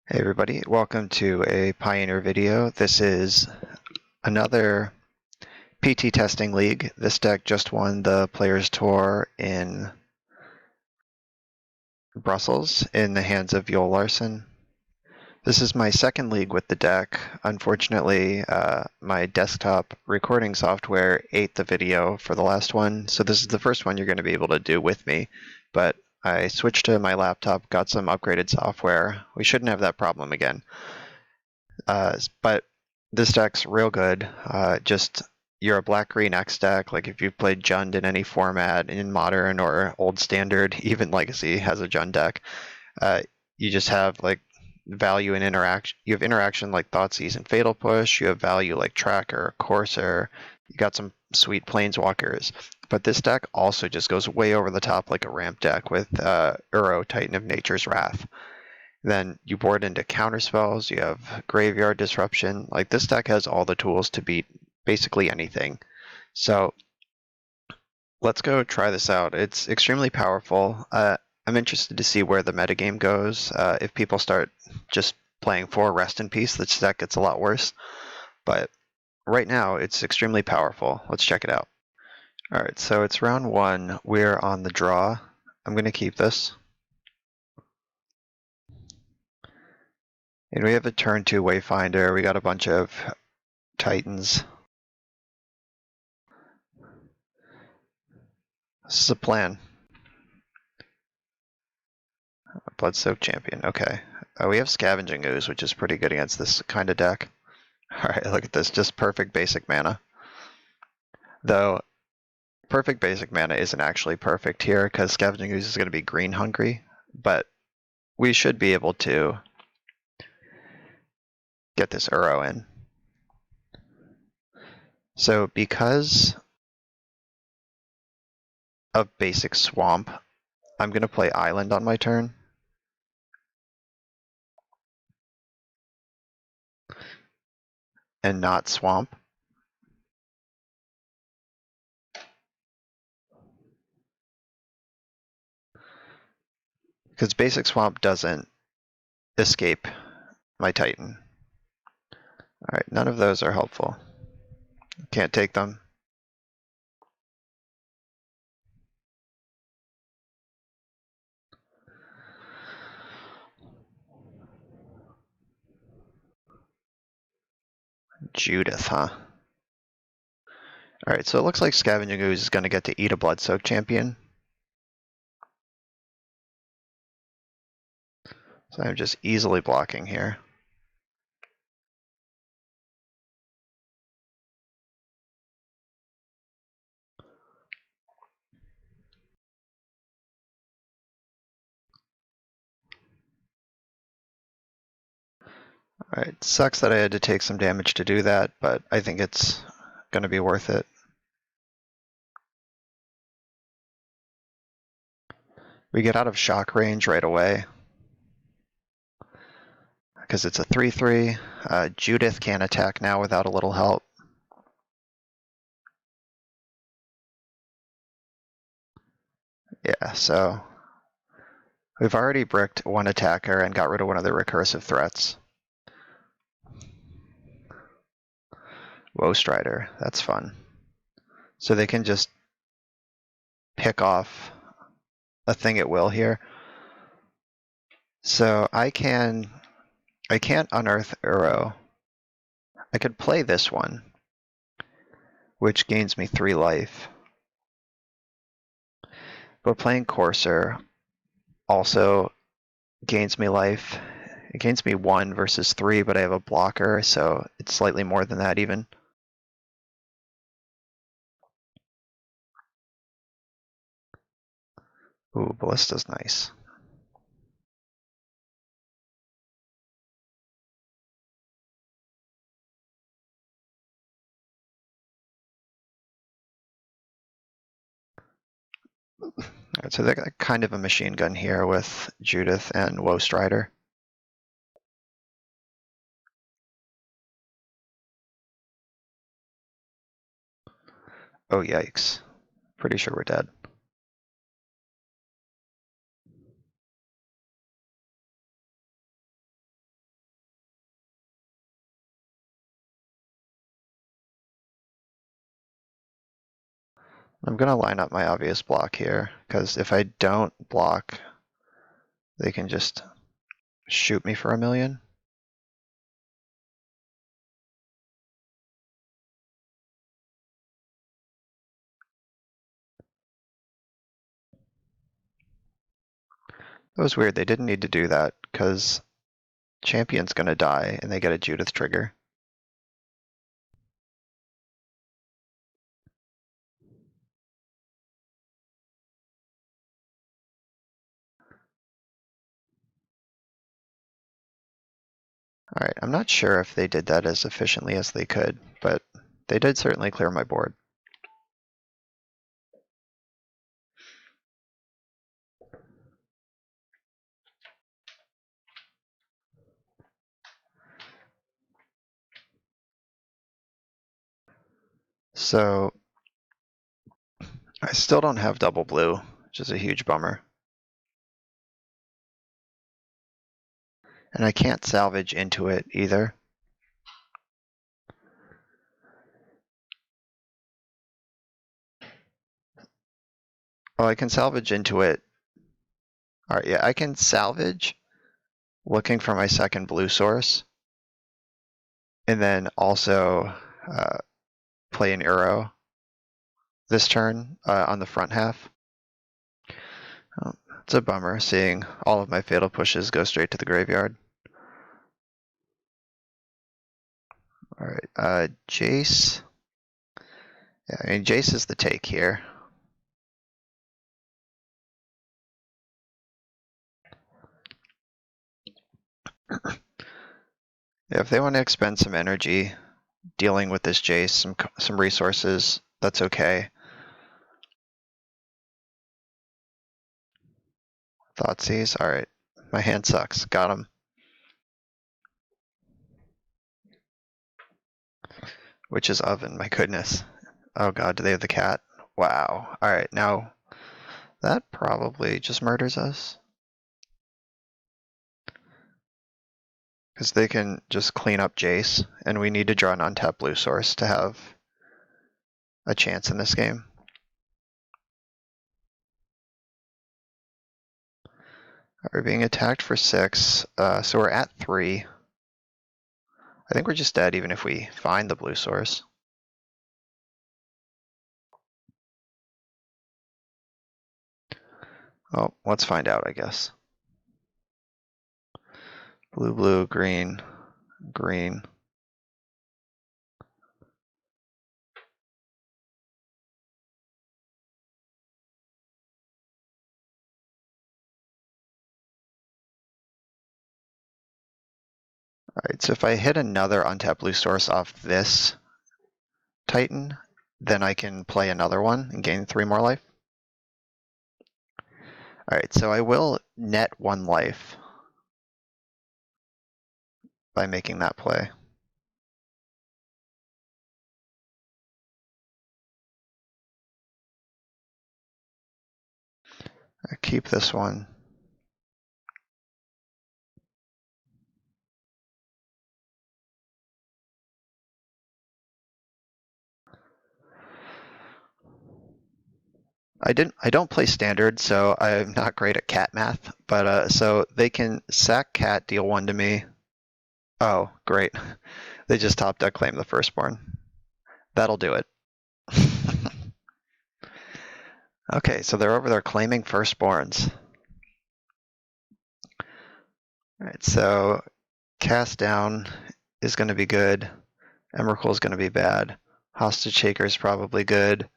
Hey everybody, welcome to a Pioneer video. This is another PT testing league. This deck just won the Players Tour in Brussels in the hands of Larsson. This is my second league with the deck. Unfortunately, my desktop recording software ate the video for the last one, so this is the first one you're going to be able to do with me, but I switched to my laptop, got some upgraded software. We shouldn't have that problem again. But this deck's real good. You're a black-green X deck. Like if you've played Jund in any format, in Modern or Old Standard, even Legacy has a Jund deck. You just have like value in interaction. You have interaction like Thoughtseize and Fatal Push. You have value like Tracker, Courser. You got some sweet Planeswalkers. But this deck also just goes way over the top like a ramp deck with Uro, Titan of Nature's Wrath. Then you board into counter spells, you have graveyard disruption. Like this deck has all the tools to beat basically anything. So let's go try this out. It's extremely powerful. I'm interested to see where the metagame goes. If people start just playing for Rest in Peace, this deck gets a lot worse. But right now, it's extremely powerful. Let's check it out. Alright, so it's round one. We're on the draw. I'm going to keep this. And we have a turn 2 Wayfinder. We got a bunch of Titans. This is a plan. Bloodsoaked Champion. Okay. We have Scavenging Ooze, which is pretty good against this kind of deck. Alright, look at this. Just perfect basic mana. Though, perfect basic mana isn't actually perfect here, because Scavenging Ooze is going to be green hungry. But we should be able to get this Uro in. So because of basic Swamp, I'm going to play Island on my turn. And not Swamp. Because basic Swamp doesn't escape my Titan. Alright, none of those are helpful. Can't take them. Judith, huh? Alright, so it looks like Scavenging Ooze is going to get to eat a Bloodsoaked Champion. So I'm just easily blocking here. Alright, sucks that I had to take some damage to do that, but I think it's going to be worth it. We get out of shock range right away. Because it's a 3-3. Judith can't attack now without a little help. Yeah, so we've already bricked one attacker and got rid of one of the recursive threats. Woe Strider, that's fun. So they can just pick off a thing at will here. So I can't unearth Uro. I could play this one, which gains me 3 life. But playing Courser also gains me life. It gains me 1 versus 3, but I have a blocker, so it's slightly more than that even. Ooh, Ballista's nice. Alright, so they got kind of a machine gun here with Judith and Woe Strider. Oh yikes. Pretty sure we're dead. I'm gonna line up my obvious block here, because if I don't block, they can just shoot me for 1,000,000. That was weird. They didn't need to do that, because champion's gonna die, and they get a Judith trigger. Alright, I'm not sure if they did that as efficiently as they could, but they did certainly clear my board. So I still don't have double blue, which is a huge bummer. And I can't salvage into it either. Oh, I can salvage into it. Alright, yeah, I can salvage looking for my second blue source. And then also play an arrow this turn on the front half. Oh, it's a bummer seeing all of my fatal pushes go straight to the graveyard. Alright, Jace. Yeah, I mean, Jace is the take here. Yeah, if they want to expend some energy dealing with this Jace, some resources, that's okay. Thoughtseize, alright. My hand sucks, got him. Witch's Oven, my goodness. Oh god, do they have the cat? Wow. Alright, now that probably just murders us. Because they can just clean up Jace, and we need to draw an untapped blue source to have a chance in this game. We're being attacked for 6, so we're at 3. I think we're just dead even if we find the blue source. Oh, let's find out, I guess. Blue, blue, green, green. Alright, so if I hit another untapped blue source off this Titan, then I can play another one and gain 3 more life. Alright, so I will net 1 life by making that play. I keep this one. I don't play standard, so I'm not great at cat math, but so they can sack cat, deal 1 to me. Oh, great. They just top deck claim the firstborn. That'll do it. Okay, so they're over there claiming firstborns. Alright, so cast down is going to be good. Emrakul is going to be bad. Hostage Shaker is probably good.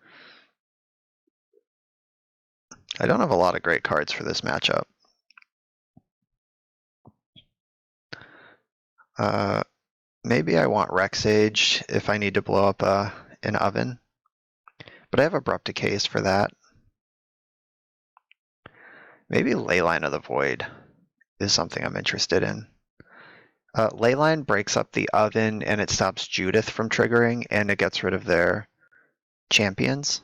I don't have a lot of great cards for this matchup. Maybe I want Rexage if I need to blow up an oven. But I have Abrupt Decays for that. Maybe Leyline of the Void is something I'm interested in. Leyline breaks up the oven and it stops Judith from triggering, and it gets rid of their champions,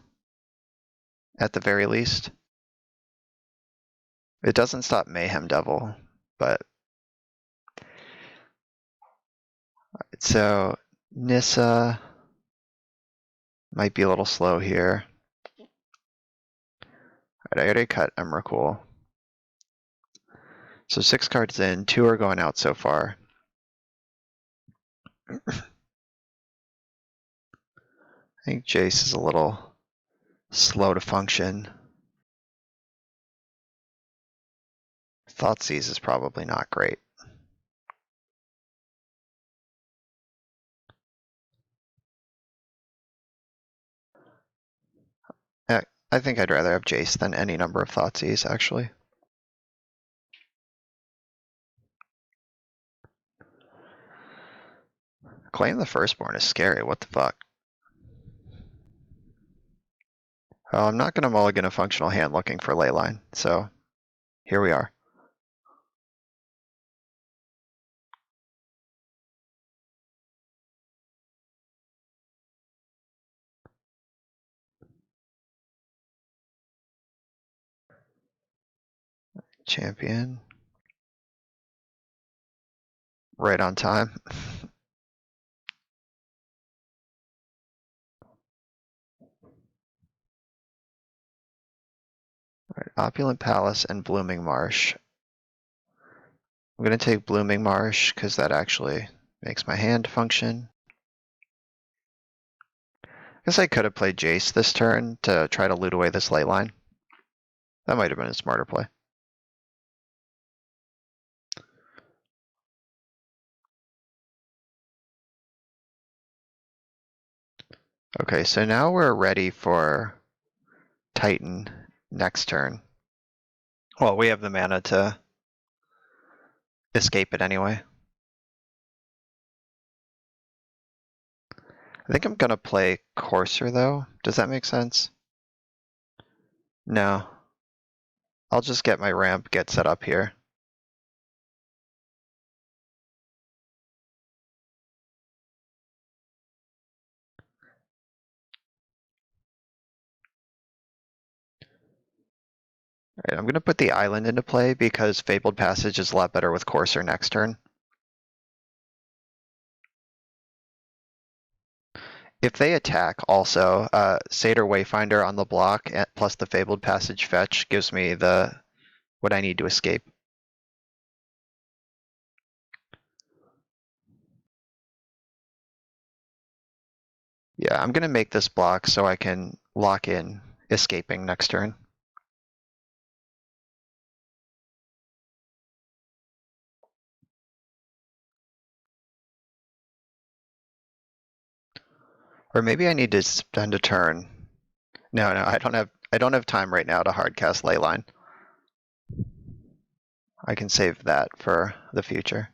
at the very least. It doesn't stop Mayhem Devil, but... So, Nissa might be a little slow here. Alright, I already cut Emrakul. So 6 cards in, 2 are going out so far. I think Jace is a little slow to function. Thoughtseize is probably not great. I think I'd rather have Jace than any number of Thoughtseize, actually. Claim the Firstborn is scary, what the fuck? Oh, I'm not going to mulligan a functional hand looking for Leyline, so here we are. Champion. Right on time. Right, Opulent Palace and Blooming Marsh. I'm going to take Blooming Marsh because that actually makes my hand function. I guess I could have played Jace this turn to try to loot away this Leyline. That might have been a smarter play. Okay, so now we're ready for Titan next turn. Well, we have the mana to escape it anyway. I think I'm gonna play Courser though. Does that make sense? No. I'll just get my ramp, get set up here. Alright, I'm gonna put the island into play because Fabled Passage is a lot better with Courser next turn. If they attack also, Satyr Wayfinder on the block plus the Fabled Passage fetch gives me what I need to escape. Yeah, I'm gonna make this block so I can lock in escaping next turn. Or maybe I need to spend a turn. No, I don't have time right now to hardcast Leyline. I can save that for the future.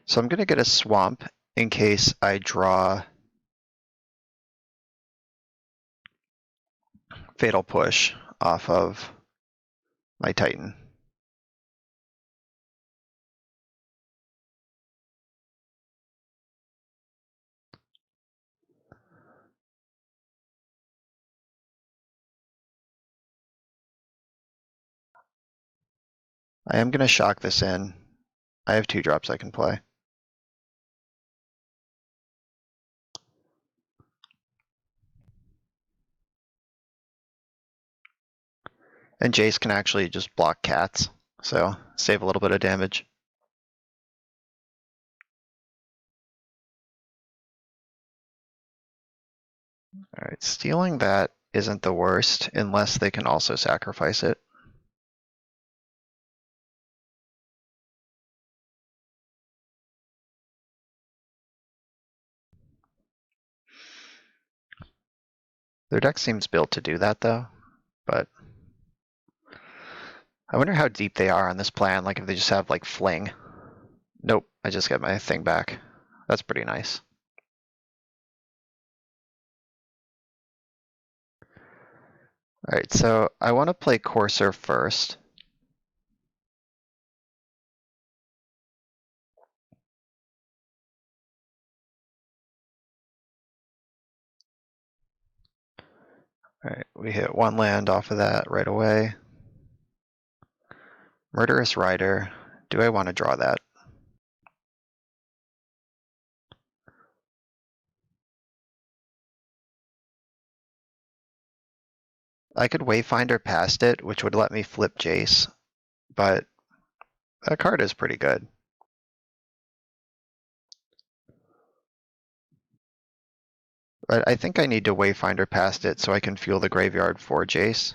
So I'm gonna get a swamp in case I draw Fatal Push off of my Titan. I am gonna shock this in. I have 2 drops I can play. And Jace can actually just block cats, so save a little bit of damage. Alright, stealing that isn't the worst, unless they can also sacrifice it. Their deck seems built to do that though, but I wonder how deep they are on this plan, like if they just have like Fling. Nope, I just get my thing back. That's pretty nice. Alright, so I want to play Courser first. Alright, we hit 1 land off of that right away. Murderous Rider. Do I want to draw that? I could Wayfinder past it, which would let me flip Jace, but that card is pretty good. But I think I need to Wayfinder past it so I can fuel the graveyard for Jace.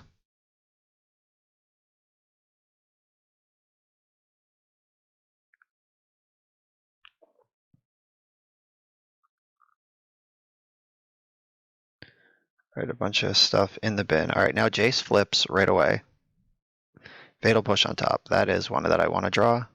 Right, a bunch of stuff in the bin. All right, now Jace flips right away. Fatal Push on top. That is one that I want to draw.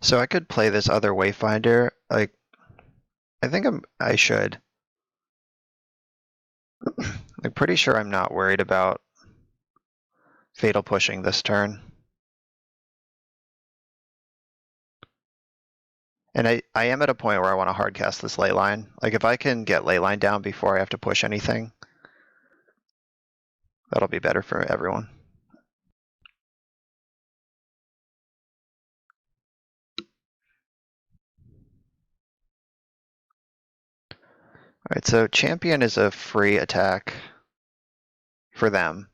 So I could play this other Wayfinder. Like, I think I should. I'm pretty sure I'm not worried about Fatal Pushing this turn. And I am at a point where I want to hardcast this Leyline. Like, if I can get Leyline down before I have to push anything, that'll be better for everyone. Alright, so Champion is a free attack for them.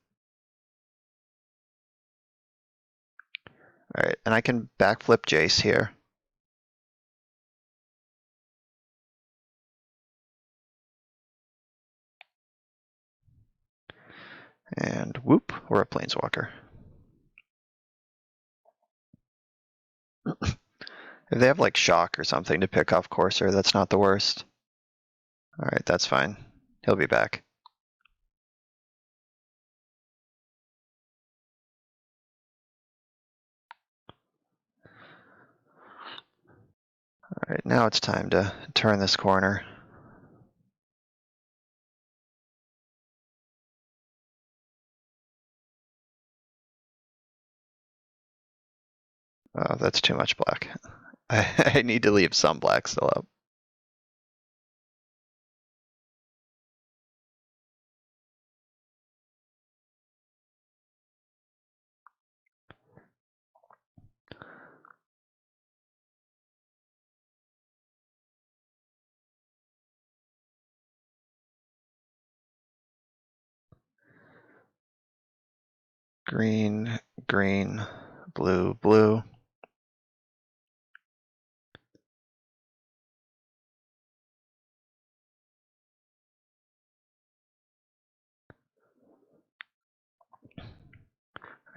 Alright, and I can backflip Jace here. And whoop, we're a Planeswalker. If they have like Shock or something to pick off Courser, that's not the worst. Alright, that's fine. He'll be back. Alright, now it's time to turn this corner. Oh, that's too much black. I need to leave some black still up. Green, green, blue, blue.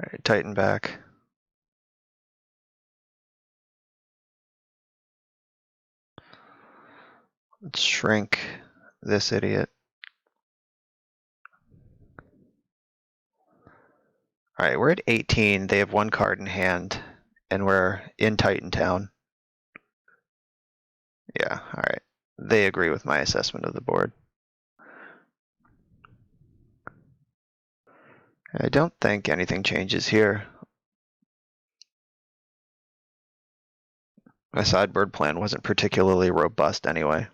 Alright, tighten back. Let's shrink this idiot. Alright, we're at 18. They have one card in hand, and we're in Titan Town. Yeah, alright. They agree with my assessment of the board. I don't think anything changes here. My sideboard plan wasn't particularly robust anyway.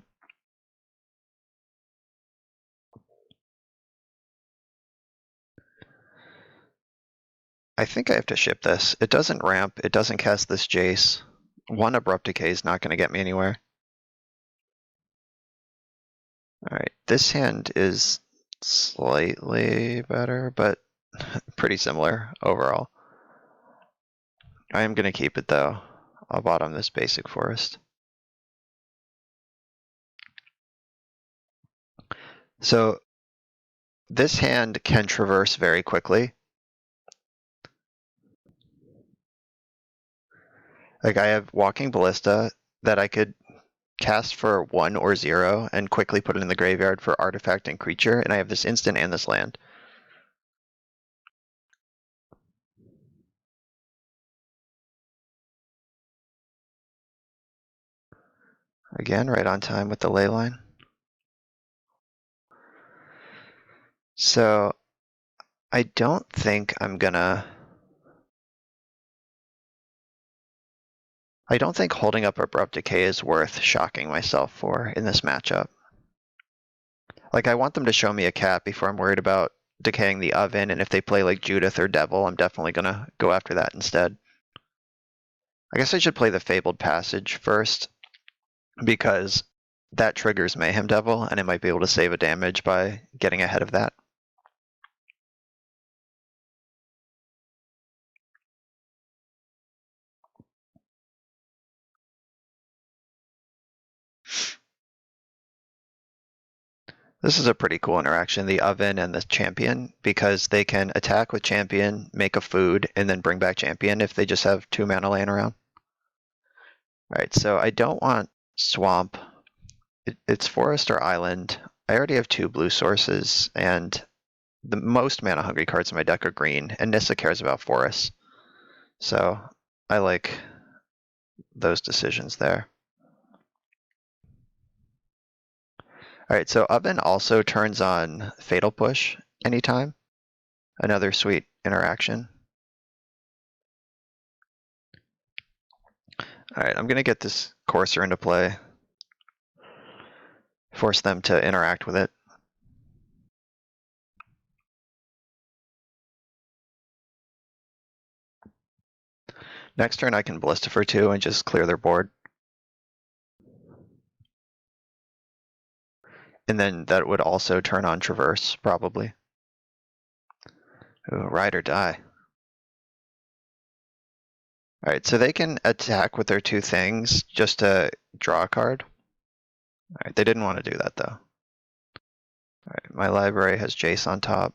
I think I have to ship this. It doesn't ramp, it doesn't cast this Jace. One Abrupt Decay is not going to get me anywhere. Alright, this hand is slightly better, but pretty similar overall. I am going to keep it though. I'll bottom this basic forest. So this hand can traverse very quickly. Like I have Walking Ballista that I could cast for 1 or 0 and quickly put it in the graveyard for artifact and creature, and I have this instant and this land. Again, right on time with the ley line. So I don't think I'm gonna... I don't think holding up Abrupt Decay is worth shocking myself for in this matchup. Like I want them to show me a cat before I'm worried about decaying the oven, and if they play like Judith or Devil, I'm definitely gonna go after that instead. I guess I should play the Fabled Passage first, because that triggers Mayhem Devil, and I might be able to save a damage by getting ahead of that. This is a pretty cool interaction, the oven and the champion, because they can attack with champion, make a food, and then bring back champion if they just have 2 mana laying around. Alright, so I don't want swamp. It's forest or island. I already have 2 blue sources, and the most mana hungry cards in my deck are green, and Nissa cares about forests. So I like those decisions there. Alright, so Oven also turns on Fatal Push anytime. Another sweet interaction. Alright, I'm gonna get this Courser into play. Force them to interact with it. Next turn I can Ballista for 2 and just clear their board. And then that would also turn on Traverse, probably. Ooh, ride or die. Alright, so they can attack with their 2 things just to draw a card. Alright, they didn't want to do that though. Alright, my library has Jace on top.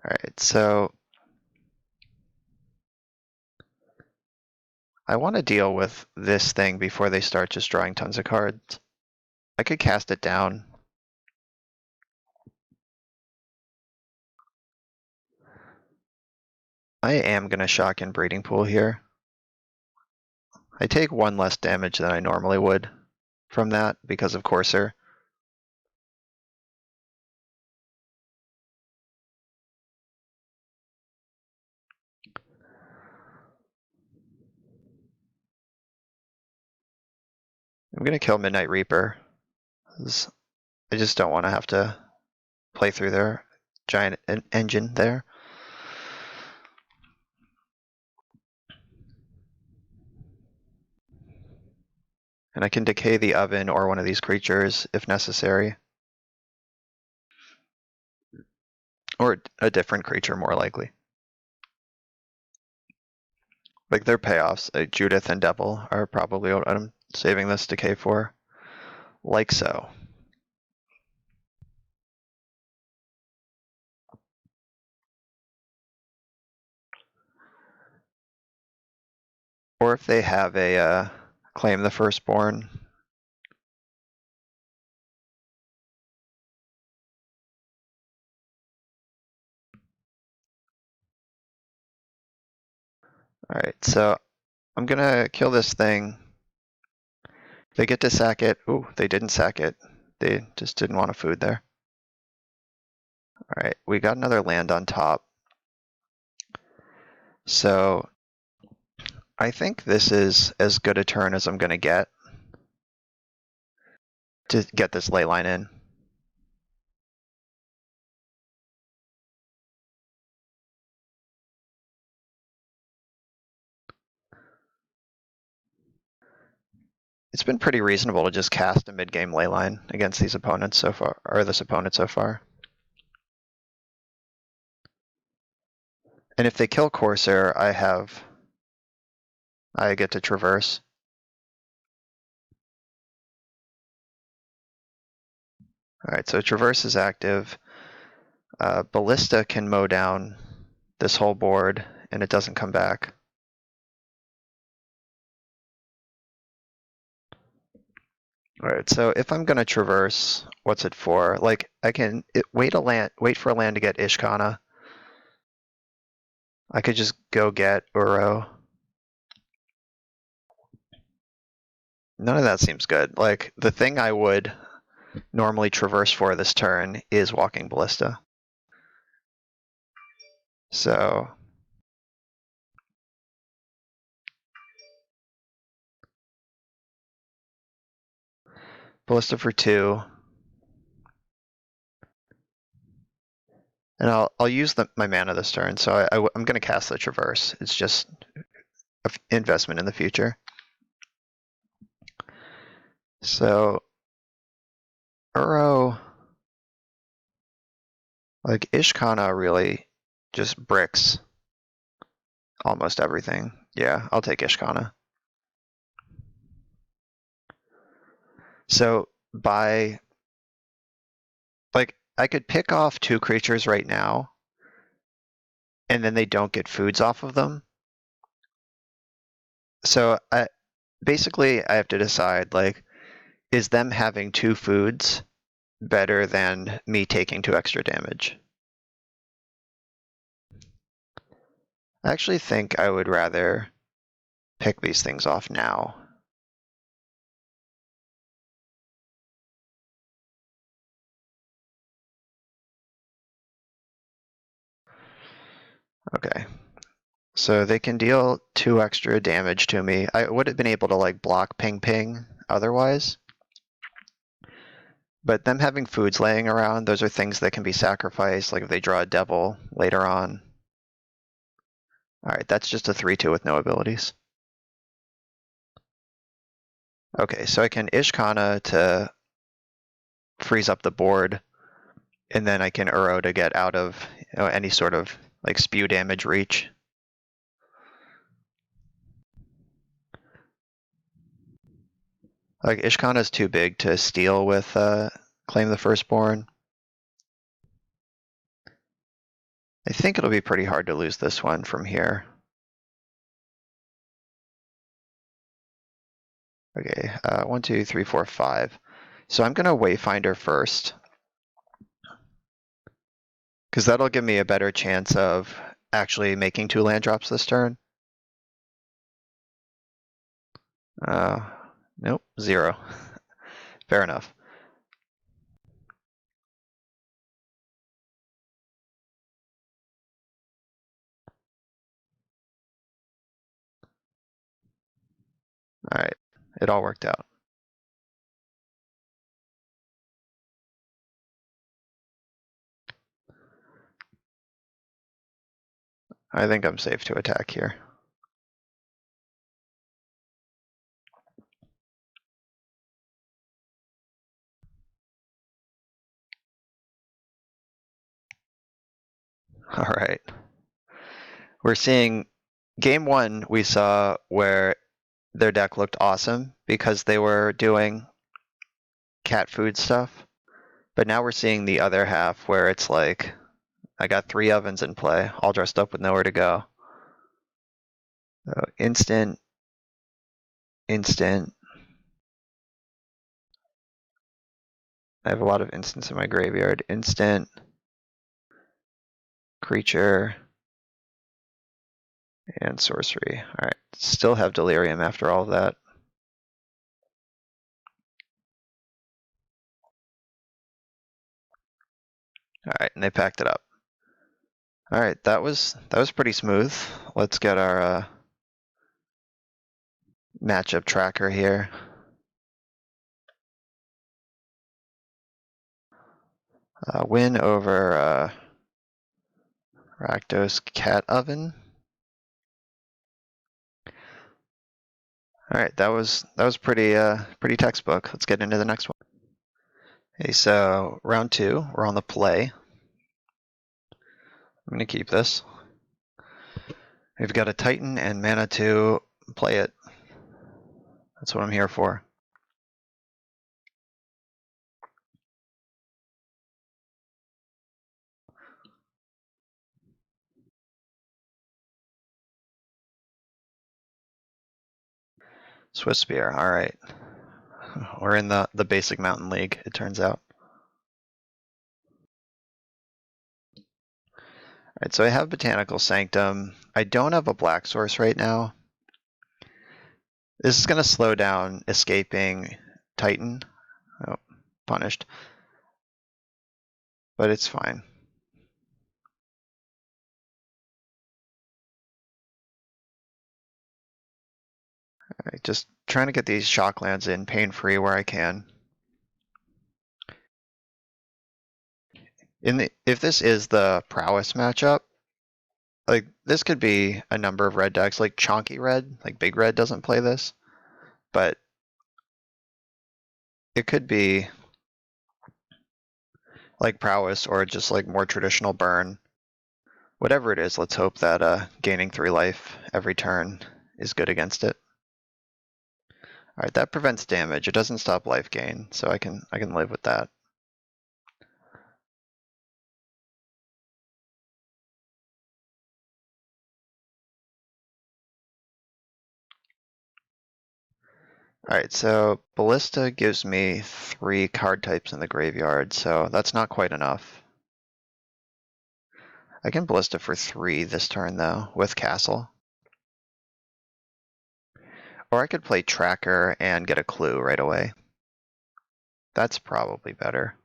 Alright, so I want to deal with this thing before they start just drawing tons of cards. I could cast it down. I am going to shock in Breeding Pool here. I take 1 less damage than I normally would from that because of Courser. I'm going to kill Midnight Reaper. I just don't want to have to play through their giant engine there. And I can decay the oven or one of these creatures if necessary. Or a different creature, more likely. Like their payoffs, Judith and Devil are probably what I'm saving this decay for. Like so. Or if they have a Claim the Firstborn. Alright, so I'm gonna kill this thing. They get to sack it. Ooh, they didn't sack it. They just didn't want a food there. Alright, we got another land on top. So I think this is as good a turn as I'm gonna get to get this ley line in. It's been pretty reasonable to just cast a mid-game ley line against these opponents so far, or this opponent so far. And if they kill Corsair, I get to traverse. Alright, so traverse is active. Ballista can mow down this whole board, and it doesn't come back. Alright, so if I'm gonna traverse, what's it for? Like, I can wait for a land to get Ishkana. I could just go get Uro. None of that seems good. Like, the thing I would normally traverse for this turn is Walking Ballista. So Ballista for 2. And I'll use my mana this turn, so I'm going to cast the Traverse. It's just an investment in the future. So, Uro, like Ishkana really just bricks almost everything. Yeah, I'll take Ishkana. So by, like, I could pick off 2 creatures right now, and then they don't get foods off of them. So basically I have to decide, like, is them having 2 foods better than me taking 2 extra damage? I actually think I would rather pick these things off now. Okay. So they can deal 2 extra damage to me. I would have been able to like block ping ping otherwise. But them having foods laying around, those are things that can be sacrificed, like if they draw a devil later on. Alright, that's just a 3/2 with no abilities. Okay, so I can Ishkana to freeze up the board, and then I can Uro to get out of any sort of like spew damage reach. Like Ishkana is too big to steal with Claim the Firstborn. I think it'll be pretty hard to lose this one from here. Okay, 1, 2, 3, 4, 5. So I'm gonna Wayfinder first, because that'll give me a better chance of actually making 2 land drops this turn. Nope, 0. Fair enough. All right, it all worked out. I think I'm safe to attack here. All right. We're seeing game 1, we saw where their deck looked awesome because they were doing cat food stuff. But now we're seeing the other half where it's like, I got 3 ovens in play, all dressed up with nowhere to go. So instant. I have a lot of instants in my graveyard. Instant, creature, and sorcery. All right, still have Delirium after all of that. All right, and they packed it up. All right, that was pretty smooth. Let's get our matchup tracker here. Win over Rakdos Cat Oven. All right, that was pretty textbook. Let's get into the next one. Okay, so round 2, we're on the play. I'm gonna keep this. We've got a Titan and mana to play it. That's what I'm here for. Swiss Spear, all right. We're in the basic Mountain League, it turns out. All right, so I have Botanical Sanctum. I don't have a black source right now. This is going to slow down escaping Titan. Oh, punished. But it's fine. All right, just trying to get these shock lands in pain-free where I can. If this is the prowess matchup, like this could be a number of red decks, like Chonky Red, like Big Red doesn't play this, but it could be like prowess or just like more traditional burn. Whatever it is, let's hope that gaining 3 life every turn is good against it. Alright, that prevents damage. It doesn't stop life gain, so I can live with that. Alright, so Ballista gives me 3 card types in the graveyard, so that's not quite enough. I can Ballista for 3 this turn though, with Castle. Or I could play Tracker and get a clue right away. That's probably better.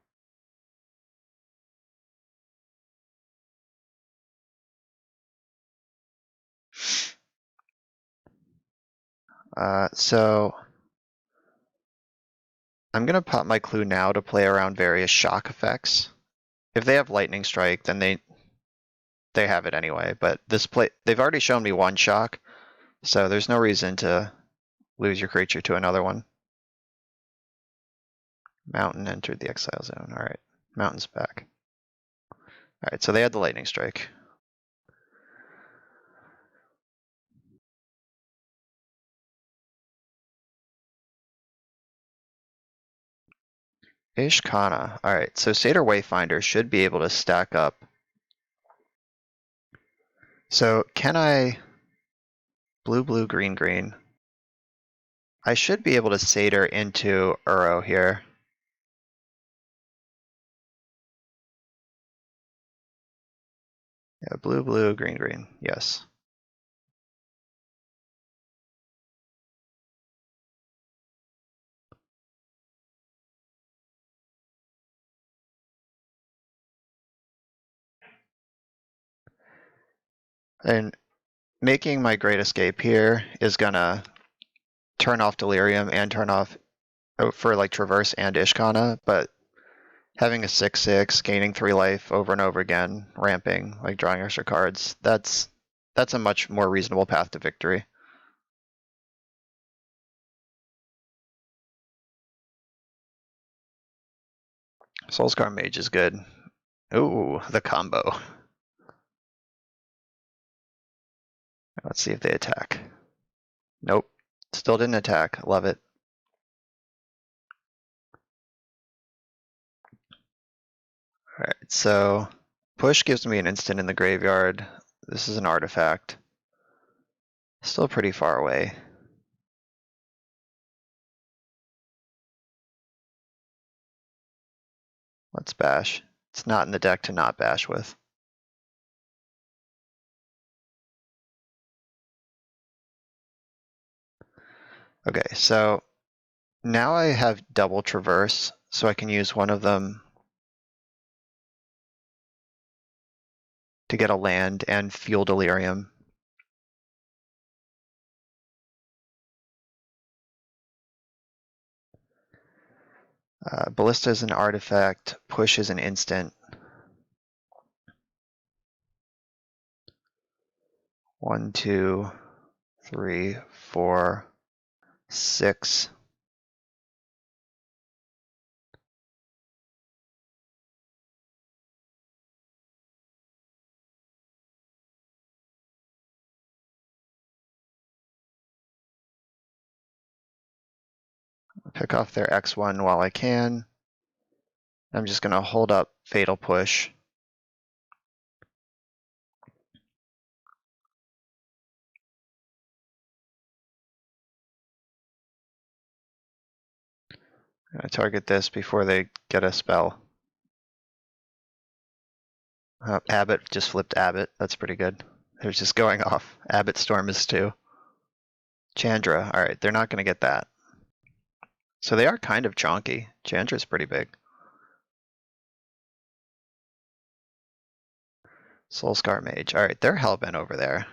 So I'm gonna pop my clue now to play around various shock effects. If they have Lightning Strike, then they have it anyway, but they've already shown me 1 shock, so there's no reason to lose your creature to another one. Mountain entered the exile zone. Alright, Mountain's back. Alright, so they had the Lightning Strike. Ishkana. Alright, so Satyr Wayfinder should be able to stack up. So can I blue, blue, green, green? I should be able to Satyr into Uro here. Yeah, blue, blue, green, green. Yes. And making my Great Escape here is gonna turn off Delirium and turn off for like Traverse and Ishkana, but having a 6/6, gaining 3 life over and over again, ramping, like drawing extra cards, that's a much more reasonable path to victory. Soulscar Mage is good. Ooh, the combo. Let's see if they attack. Nope. Still didn't attack. Love it. Alright, so push gives me an instant in the graveyard. This is an artifact. Still pretty far away. Let's bash. It's not in the deck to not bash with. Okay, so now I have double traverse, so I can use one of them to get a land and fuel Delirium. Ballista is an artifact, push is an instant. 1, 2, 3, 4, 6. Pick off their X1 while I can. I'm just gonna hold up Fatal Push. I'm gonna target this before they get a spell. Abbott just flipped Abbott. That's pretty good. They're just going off. Abbott Storm is 2. Chandra. Alright, they're not gonna get that. So they are kind of chonky. Chandra's pretty big. Soulscar Mage. Alright, they're hellbent over there.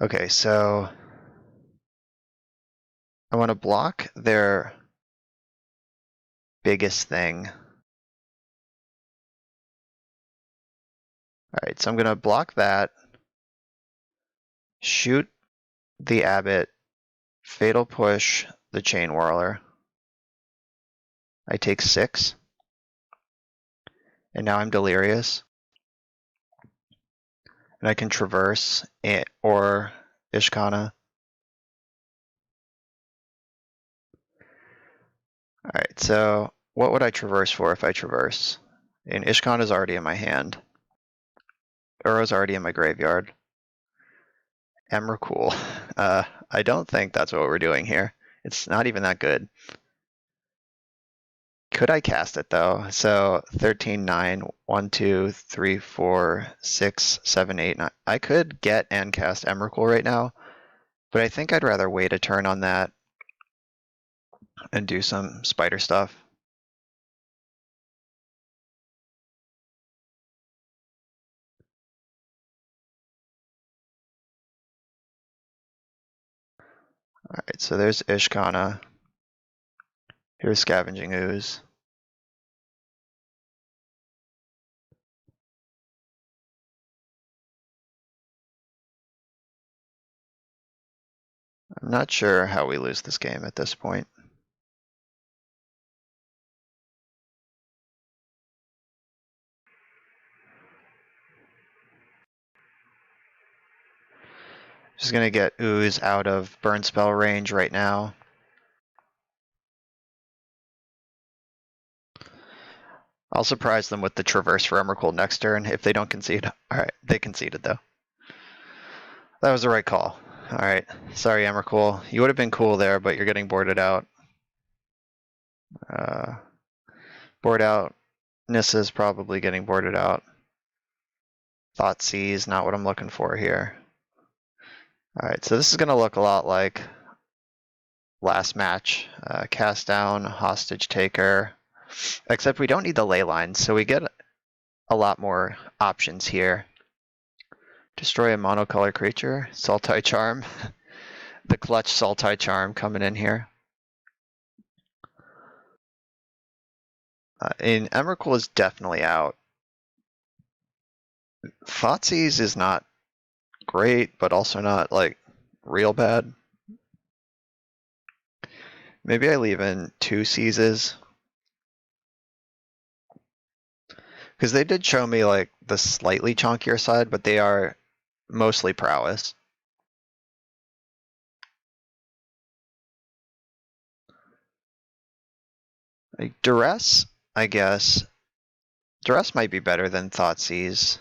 Okay, so I want to block their biggest thing. Alright, so I'm gonna block that, shoot the Abbot, Fatal Push the Chain Whirler. I take 6. And now I'm Delirious. And I can traverse it or Ishkana. Alright, so what would I traverse for if I traverse? And Ishkana's already in my hand. Uro's already in my graveyard. Emrakul. I don't think that's what we're doing here. It's not even that good. Could I cast it though? So 13, 9, 1, 2, 3, 4, 6, 7, 8, 9. I could get and cast Emrakul right now, but I think I'd rather wait a turn on that and do some spider stuff. Alright, so there's Ishkana. Here's Scavenging Ooze. I'm not sure how we lose this game at this point. Just gonna get Ooze out of burn spell range right now. I'll surprise them with the Traverse for Emrakul next turn if they don't concede. Alright, they conceded though. That was the right call. Alright, sorry Emrakul. You would have been cool there, but you're getting boarded out. Board out. Nissa's probably getting boarded out. Thoughtseize, not what I'm looking for here. Alright, so this is gonna look a lot like last match. Cast down, hostage taker. Except we don't need the ley lines, so we get a lot more options here. Destroy a monocolor creature, Sultai Charm. The clutch Sultai Charm coming in here. And Emrakul is definitely out. Thoughtseize is not great, but also not like real bad. Maybe I leave in 2 seizes. Because they did show me like the slightly chunkier side, but they are mostly prowess. Like Duress, I guess. Duress might be better than Thoughtseize.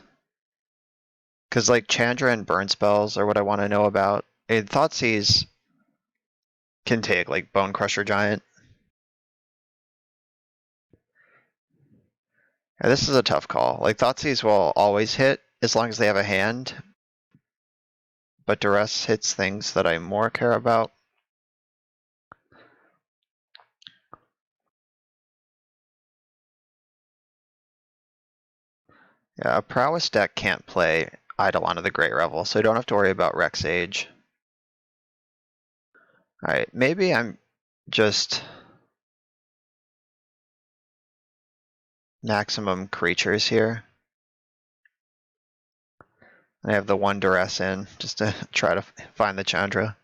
Because like Chandra and burn spells are what I want to know about. And Thoughtseize can take like Bone Crusher Giant. Yeah, this is a tough call. Like Thoughtseize will always hit as long as they have a hand. But Duress hits things that I more care about. Yeah, a prowess deck can't play Eidolon of the Great Revel, so I don't have to worry about Rex Age. Alright, maybe I'm just maximum creatures here. I have the 1 Duress in, just to try to find the Chandra.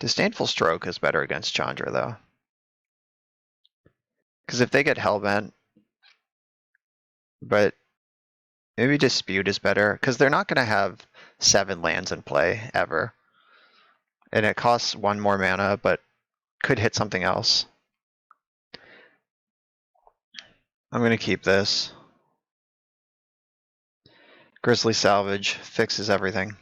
Disdainful Stroke is better against Chandra, though. Because if they get Hellbent, but maybe Dispute is better, because they're not going to have 7 lands in play, ever. And it costs 1 more mana, but could hit something else. I'm going to keep this. Grizzly Salvage fixes everything.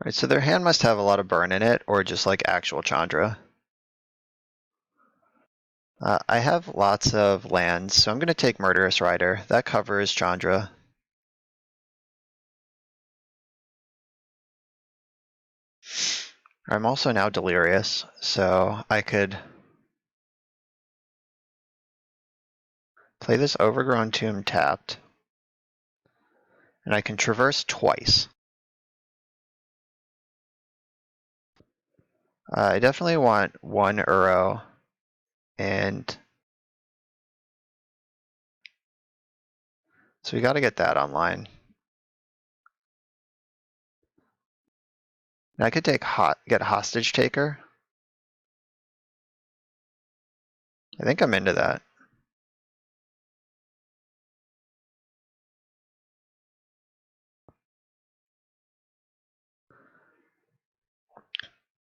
Right, so their hand must have a lot of burn in it, or just like actual Chandra. I have lots of lands, so I'm going to take Murderous Rider. That covers Chandra. I'm also now delirious, so I could play this Overgrown Tomb tapped, and I can traverse twice. I definitely want one Uro, and so we got to get that online. And I could take get Hostage Taker. I think I'm into that.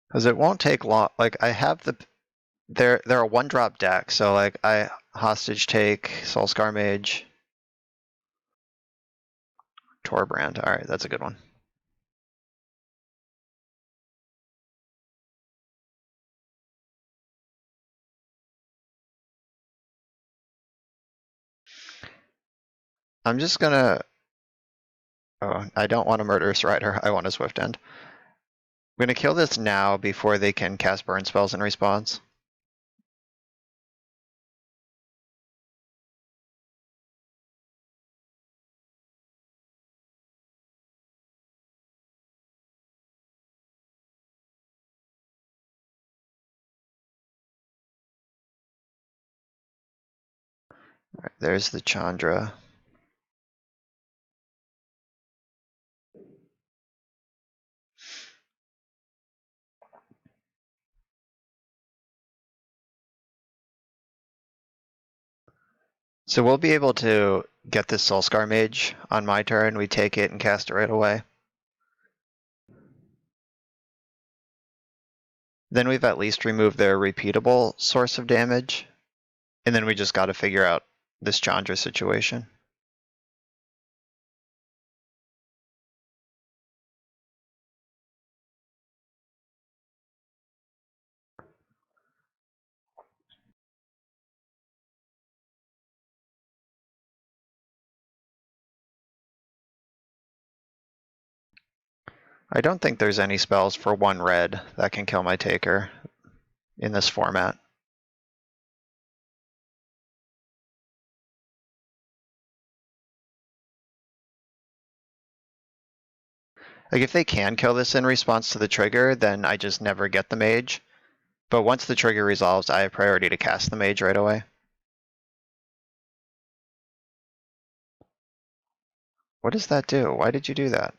Because it won't take long. Like I have they're a one-drop deck, so like I Hostage Take, Soulscar Mage, Torbrand. All right, that's a good one. I'm just gonna. Oh, I don't want a Murderous Rider. I want a Swift End. I'm gonna kill this now before they can cast burn spells in response. All right, there's the Chandra. So we'll be able to get this Soulscar Mage on my turn. We take it and cast it right away. Then we've at least removed their repeatable source of damage. And then we just got to figure out this Chandra situation. I don't think there's any spells for one red that can kill my Taker in this format. Like if they can kill this in response to the trigger, then I just never get the mage. But once the trigger resolves, I have priority to cast the mage right away. What does that do? Why did you do that?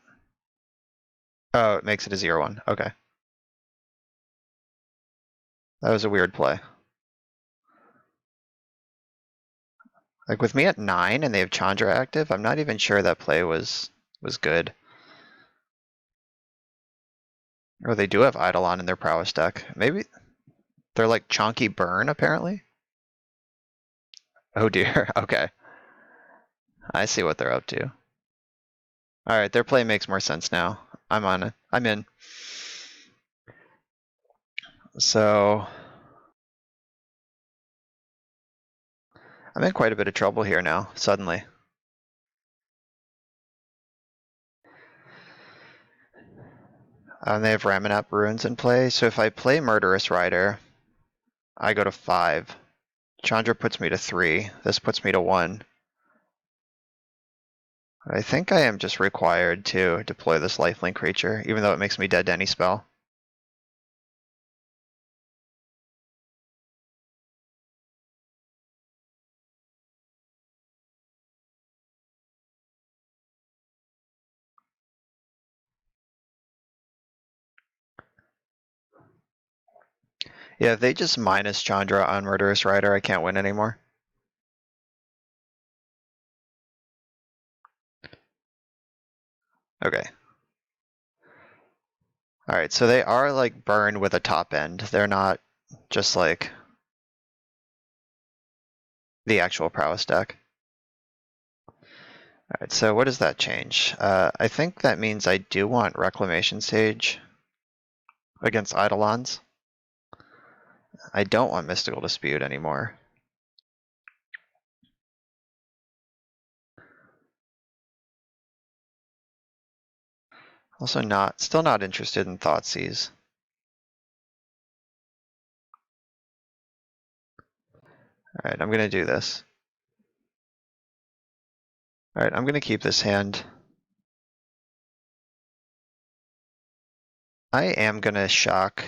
Oh, it makes it a 0/1. Okay. That was a weird play. Like with me at 9 and they have Chandra active, I'm not even sure that play was good. Or they do have Eidolon in their prowess deck. Maybe they're like Chonky Burn, apparently? Oh dear, okay. I see what they're up to. Alright, their play makes more sense now. I'm on it. I'm in. So I'm in quite a bit of trouble here now, suddenly. They have Ramanap Ruins in play, so if I play Murderous Rider, I go to 5. Chandra puts me to 3. This puts me to 1. I think I am just required to deploy this lifelink creature, even though it makes me dead to any spell. Yeah, if they just minus Chandra on Murderous Rider, I can't win anymore. Okay. Alright, so they are like burn with a top end. They're not just like the actual prowess deck. Alright, so what does that change? I think that means I do want Reclamation Sage against Eidolons. I don't want Mystical Dispute anymore. Also still not interested in Thoughtseize. Alright, I'm gonna do this. Alright, I'm gonna keep this hand. I am gonna shock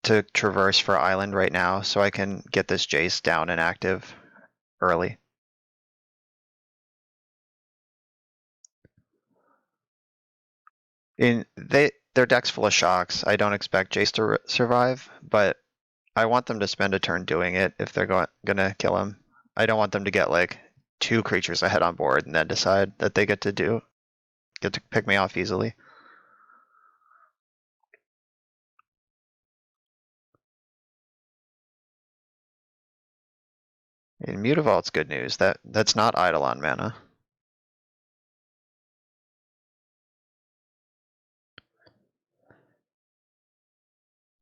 to traverse for Island right now so I can get this Jace down and active early. Their deck's full of shocks. I don't expect Jace to survive, but I want them to spend a turn doing it if they're gonna kill him. I don't want them to get like 2 creatures ahead on board and then decide that they get to pick me off easily. In Mutavault's good news. That's not Eidolon mana.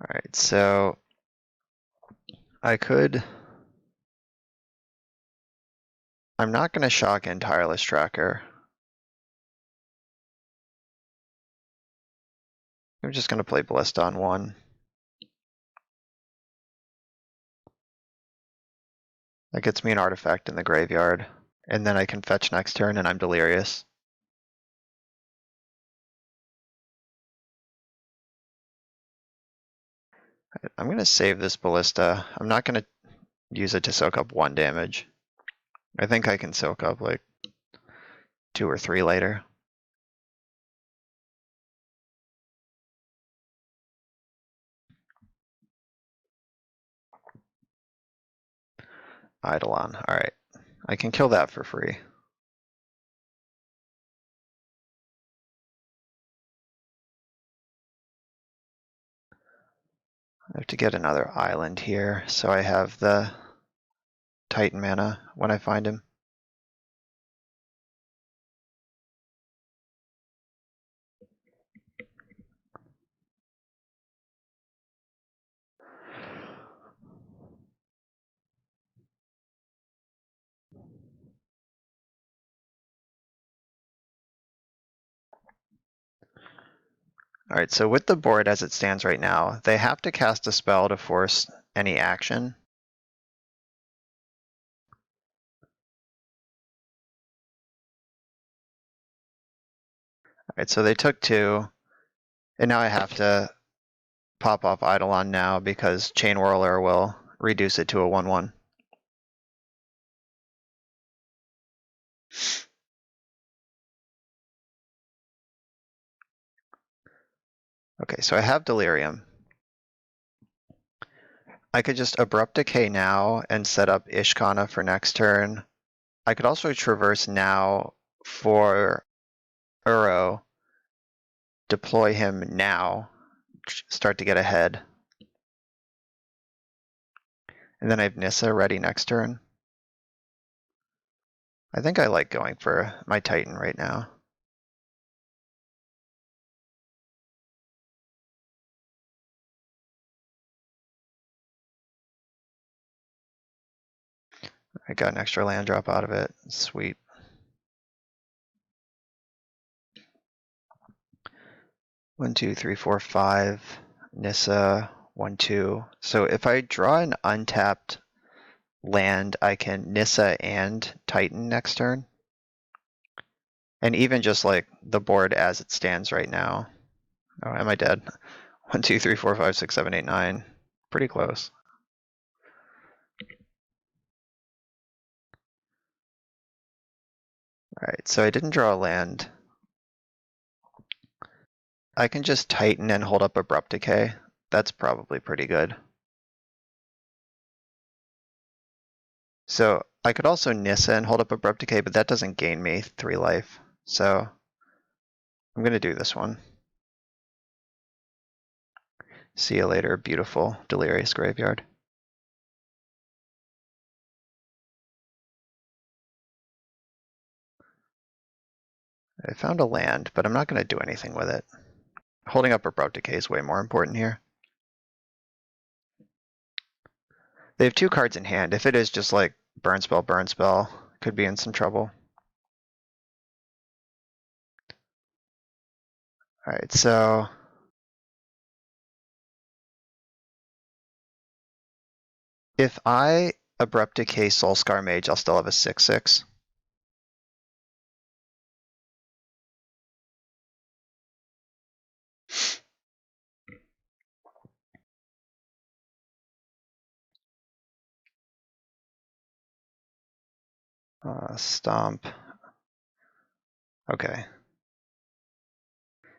Alright, so I'm not gonna shock in Tireless Tracker. I'm just gonna play Ballista on 1. That gets me an artifact in the graveyard. And then I can fetch next turn and I'm delirious. I'm gonna save this Ballista. I'm not gonna use it to soak up 1 damage. I think I can soak up like 2 or 3 later. Eidolon, alright. I can kill that for free. I have to get another island here, so I have the Titan mana when I find him. Alright, so with the board as it stands right now, they have to cast a spell to force any action. Alright, so they took 2, and now I have to pop off Eidolon now because Chain Whirler will reduce it to a 1/1. Okay, so I have Delirium. I could just Abrupt Decay now and set up Ishkana for next turn. I could also Traverse now for Uro, deploy him now, start to get ahead. And then I have Nissa ready next turn. I think I like going for my Titan right now. I got an extra land drop out of it. Sweet. One, two, three, four, 5. Nissa, 1, 2. So if I draw an untapped land, I can Nissa and Titan next turn. And even just like the board as it stands right now. Oh, am I dead? 1, 2, 3, 4, 5, 6, 7, 8, 9. Pretty close. Alright, so I didn't draw a land. I can just Titan and hold up Abrupt Decay. That's probably pretty good. So I could also Nissa and hold up Abrupt Decay, but that doesn't gain me 3 life. So I'm gonna do this one. See you later, beautiful, delirious graveyard. I found a land, but I'm not going to do anything with it. Holding up Abrupt Decay is way more important here. They have 2 cards in hand. If it is just like burn spell, could be in some trouble. Alright, so if I Abrupt Decay Soulscar Mage, I'll still have a 6/6. Stomp. Okay.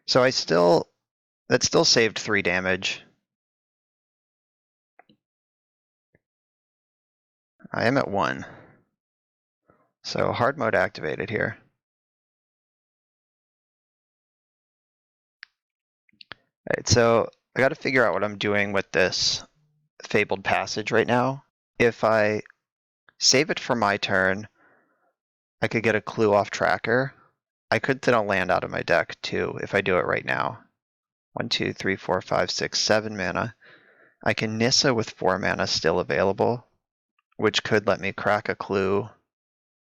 So that still saved 3 damage. I am at 1. So hard mode activated here. Alright, so I gotta figure out what I'm doing with this Fabled Passage right now. If I save it for my turn, I could get a clue off tracker. I could thin a land out of my deck too if I do it right now. 1, 2, 3, 4, 5, 6, 7 mana. I can Nissa with 4 mana still available, which could let me crack a clue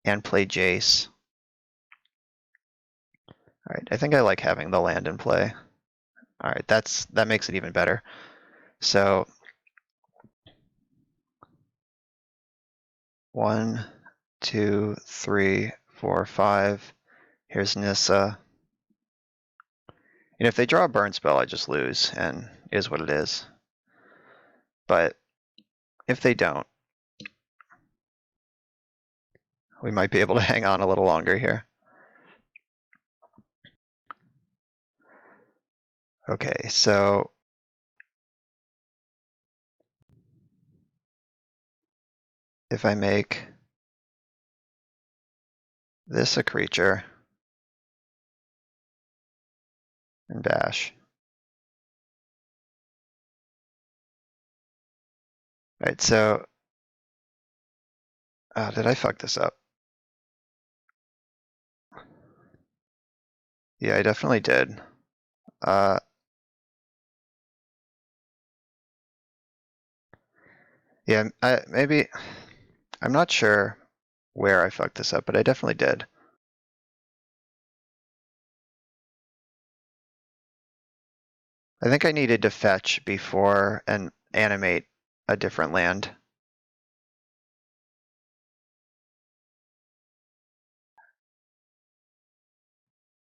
and play Jace. Alright, I think I like having the land in play. Alright, that makes it even better. So 1, 2, 3, 4, 5. Here's Nissa. And if they draw a burn spell, I just lose, and is what it is. But if they don't, we might be able to hang on a little longer here. Okay, so if I make this a creature and bash. Right, so did I fuck this up? Yeah, I definitely did. Yeah, maybe, I'm not sure where I fucked this up, but I definitely did. I think I needed to fetch before and animate a different land.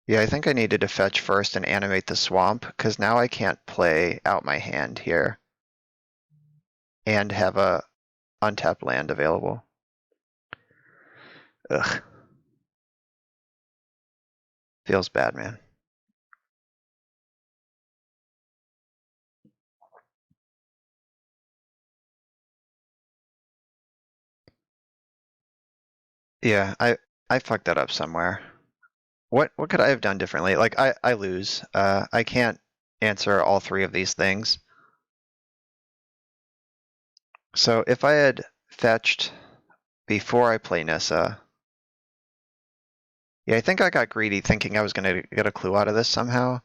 Yeah, I think I needed to fetch first and animate the swamp, because now I can't play out my hand here and have a untapped land available. Ugh. Feels bad, man. Yeah, I fucked that up somewhere. What could I have done differently? Like I lose. I can't answer all 3 of these things. So if I had fetched before I play Nissa, yeah, I think I got greedy thinking I was gonna get a clue out of this somehow.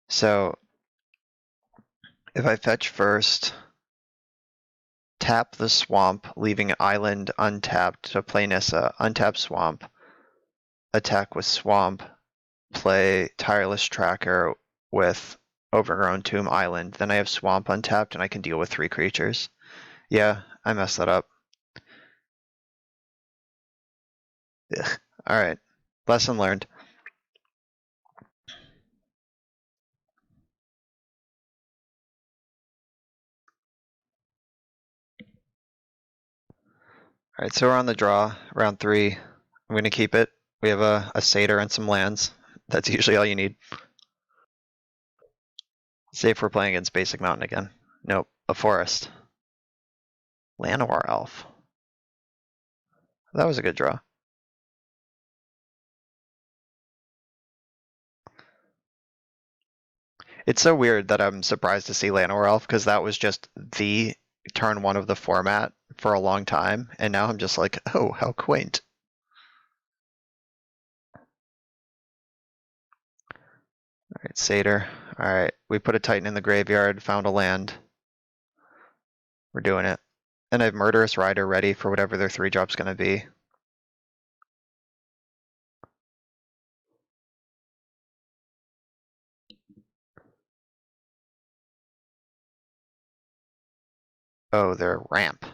So if I fetch first, tap the swamp, leaving island untapped to play Nissa, untap swamp, attack with swamp, play tireless tracker with overgrown tomb island, then I have swamp untapped and I can deal with 3 creatures. Yeah, I messed that up. Ugh. All right, lesson learned. All right, so we're on the draw, round 3. I'm gonna keep it. We have a satyr and some lands. That's usually all you need. See if we're playing against Basic Mountain again. Nope, a forest. Llanowar Elf. That was a good draw. It's so weird that I'm surprised to see Llanowar Elf, because that was just the turn 1 of the format for a long time, and now I'm just like, oh, how quaint. Alright, Satyr. Alright, we put a Titan in the graveyard, found a land. We're doing it. And I have Murderous Rider ready for whatever their 3-drop's gonna be. Oh, their ramp.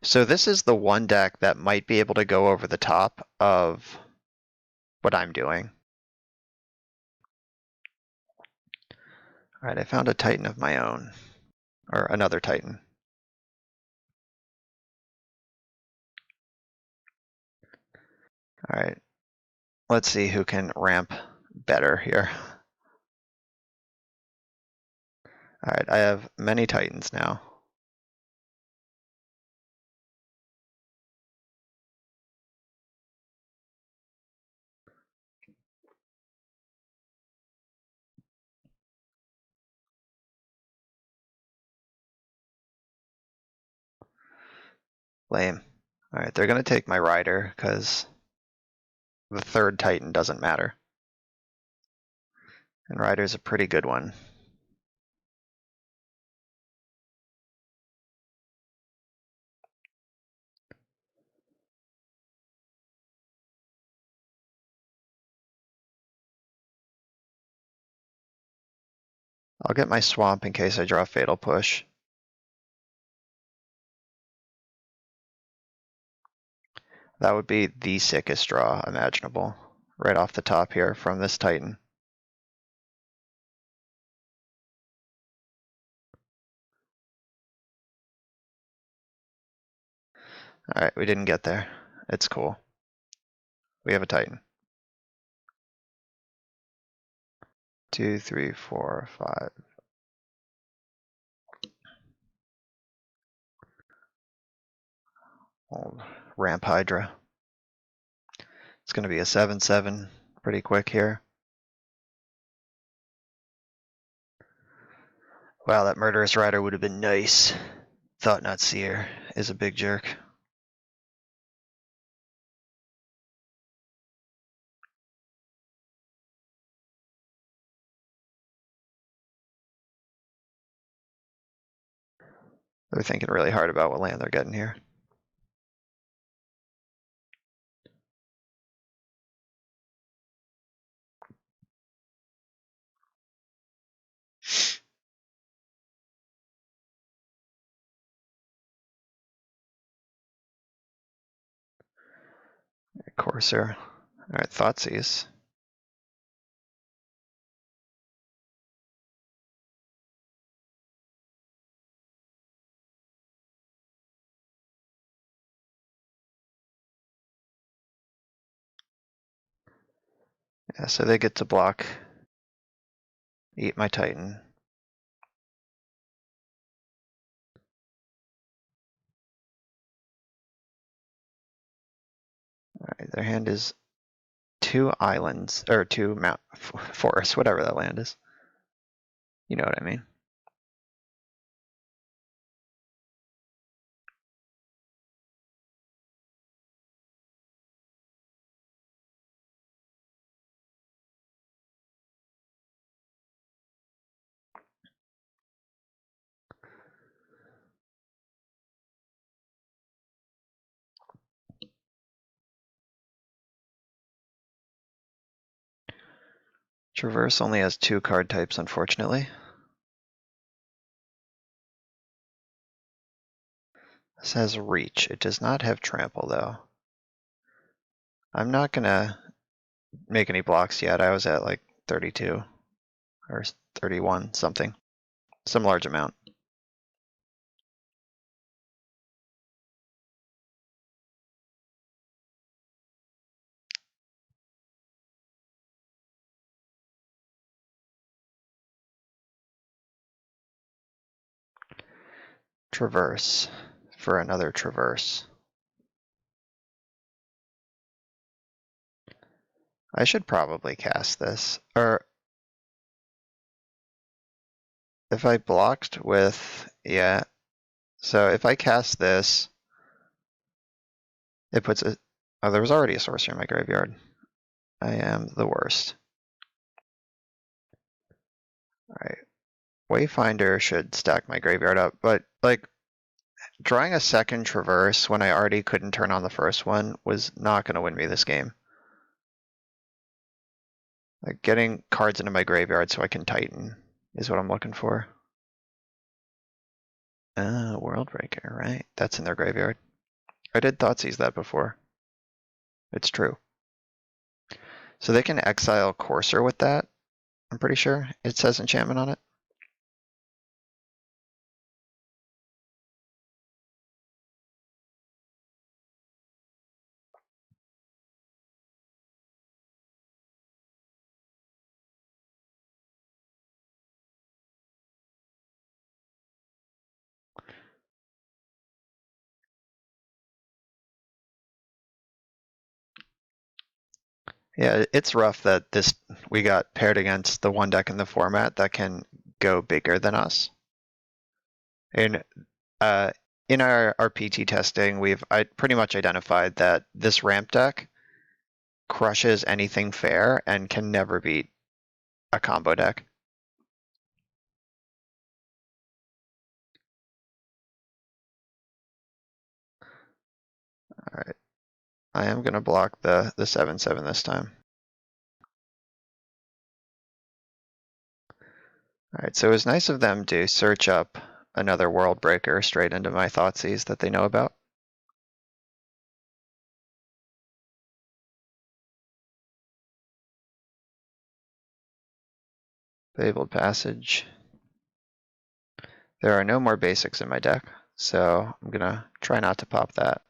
So this is the one deck that might be able to go over the top of what I'm doing. Alright, I found a Titan of my own. Or another Titan. Alright, let's see who can ramp better here. Alright, I have many Titans now. Lame. Alright, they're gonna take my Rider, because the 3rd Titan doesn't matter. And Rider's a pretty good one. I'll get my Swamp in case I draw Fatal Push. That would be the sickest draw imaginable, right off the top here from this Titan. Alright, we didn't get there. It's cool. We have a Titan. 2, 3, 4, 5. Old Ramp Hydra. It's going to be a 7/7 pretty quick here. Wow, that Murderous Rider would have been nice. Thought Not Seer is a big jerk. They're thinking really hard about what land they're getting here. Corsair. Alright, Thoughtseize. Yeah, so they get to block. Eat my Titan. Alright, their hand is 2 islands, or 2 forests, whatever that land is. You know what I mean. Traverse only has 2 card types, unfortunately. This has Reach. It does not have Trample, though. I'm not gonna make any blocks yet. I was at like 32 or 31, something. Some large amount. Traverse for another Traverse. I should probably cast this. Or if I blocked with, yeah. So if I cast this, it puts it. Oh, there was already a sorcerer in my graveyard. I am the worst. Wayfinder should stack my graveyard up, but like drawing a second traverse when I already couldn't turn on the first one was not going to win me this game. Like getting cards into my graveyard so I can Titan is what I'm looking for. World Breaker, right? That's in their graveyard. I did Thoughtseize that before. It's true. So they can exile Courser with that, I'm pretty sure. It says enchantment on it. Yeah, it's rough that we got paired against the one deck in the format that can go bigger than us. And uh, in our PT testing, I pretty much identified that this ramp deck crushes anything fair and can never beat a combo deck. All right, I am gonna block the 7/7 this time. All right, so it was nice of them to search up another World Breaker straight into my Thoughtseize that they know about. Fabled Passage. There are no more basics in my deck, so I'm gonna try not to pop that.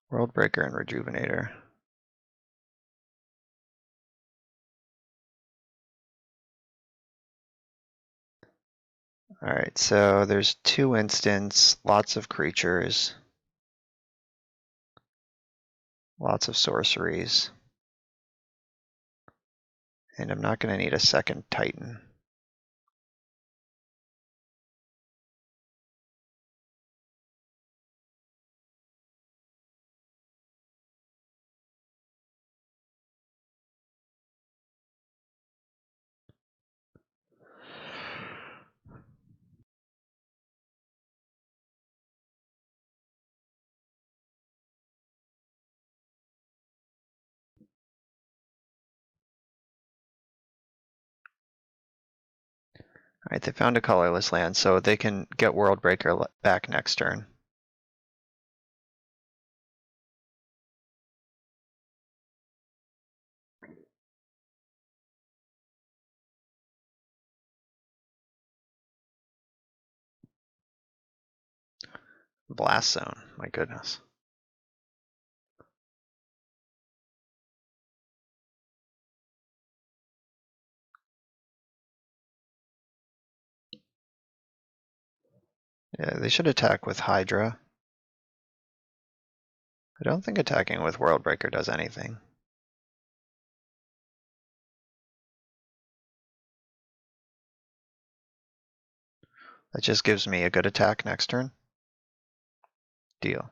World Breaker and Rejuvenator. Alright, so there's 2 instants, lots of creatures, lots of sorceries, and I'm not gonna need a second Titan. Alright, they found a colorless land, so they can get World Breaker back next turn. Blast Zone, my goodness. Yeah, they should attack with Hydra. I don't think attacking with World Breaker does anything. That just gives me a good attack next turn. Deal.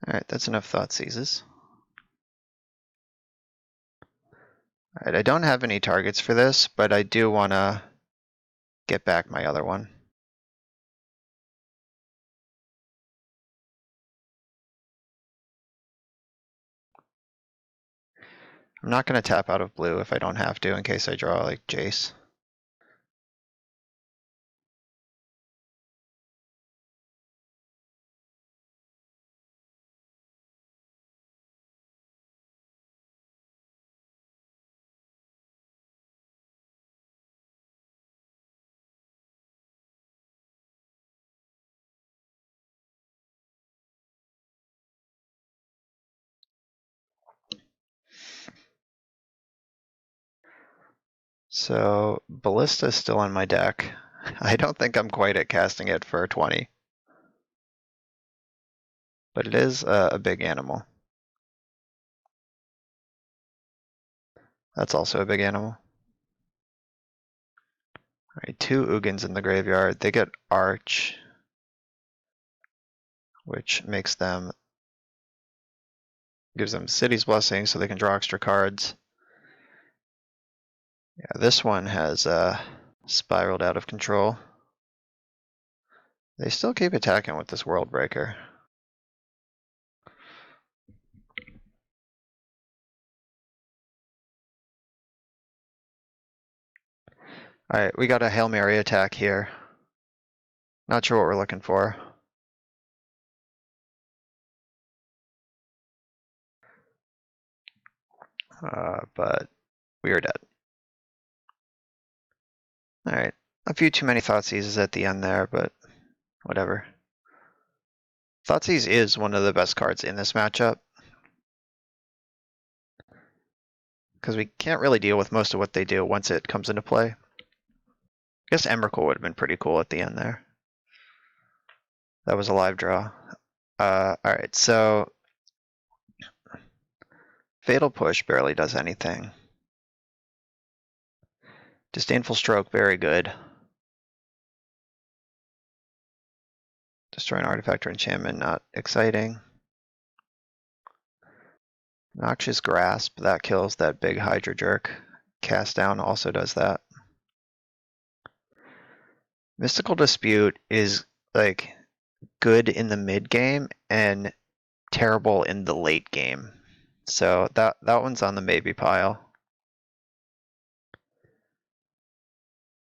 Alright, that's enough Thoughtseizes. Alright, I don't have any targets for this, but I do want to get back my other one. I'm not going to tap out of blue if I don't have to in case I draw like Jace. So Ballista's still on my deck. I don't think I'm quite at casting it for 20. But it is a big animal. That's also a big animal. Alright, 2 Ugins in the graveyard. They get Arch, which makes them, gives them City's Blessing so they can draw extra cards. Yeah, this one has spiraled out of control. They still keep attacking with this World Breaker. Alright, we got a Hail Mary attack here. Not sure what we're looking for. But we are dead. Alright, a few too many Thoughtseize at the end there, but whatever. Thoughtseize is one of the best cards in this matchup, because we can't really deal with most of what they do once it comes into play. I guess Emrakul would have been pretty cool at the end there. That was a live draw. Alright, so Fatal Push barely does anything. Disdainful Stroke, very good. Destroy an artifact or enchantment, not exciting. Noxious Grasp, that kills that big Hydra jerk. Cast Down also does that. Mystical Dispute is like good in the mid game and terrible in the late game. So that one's on the maybe pile.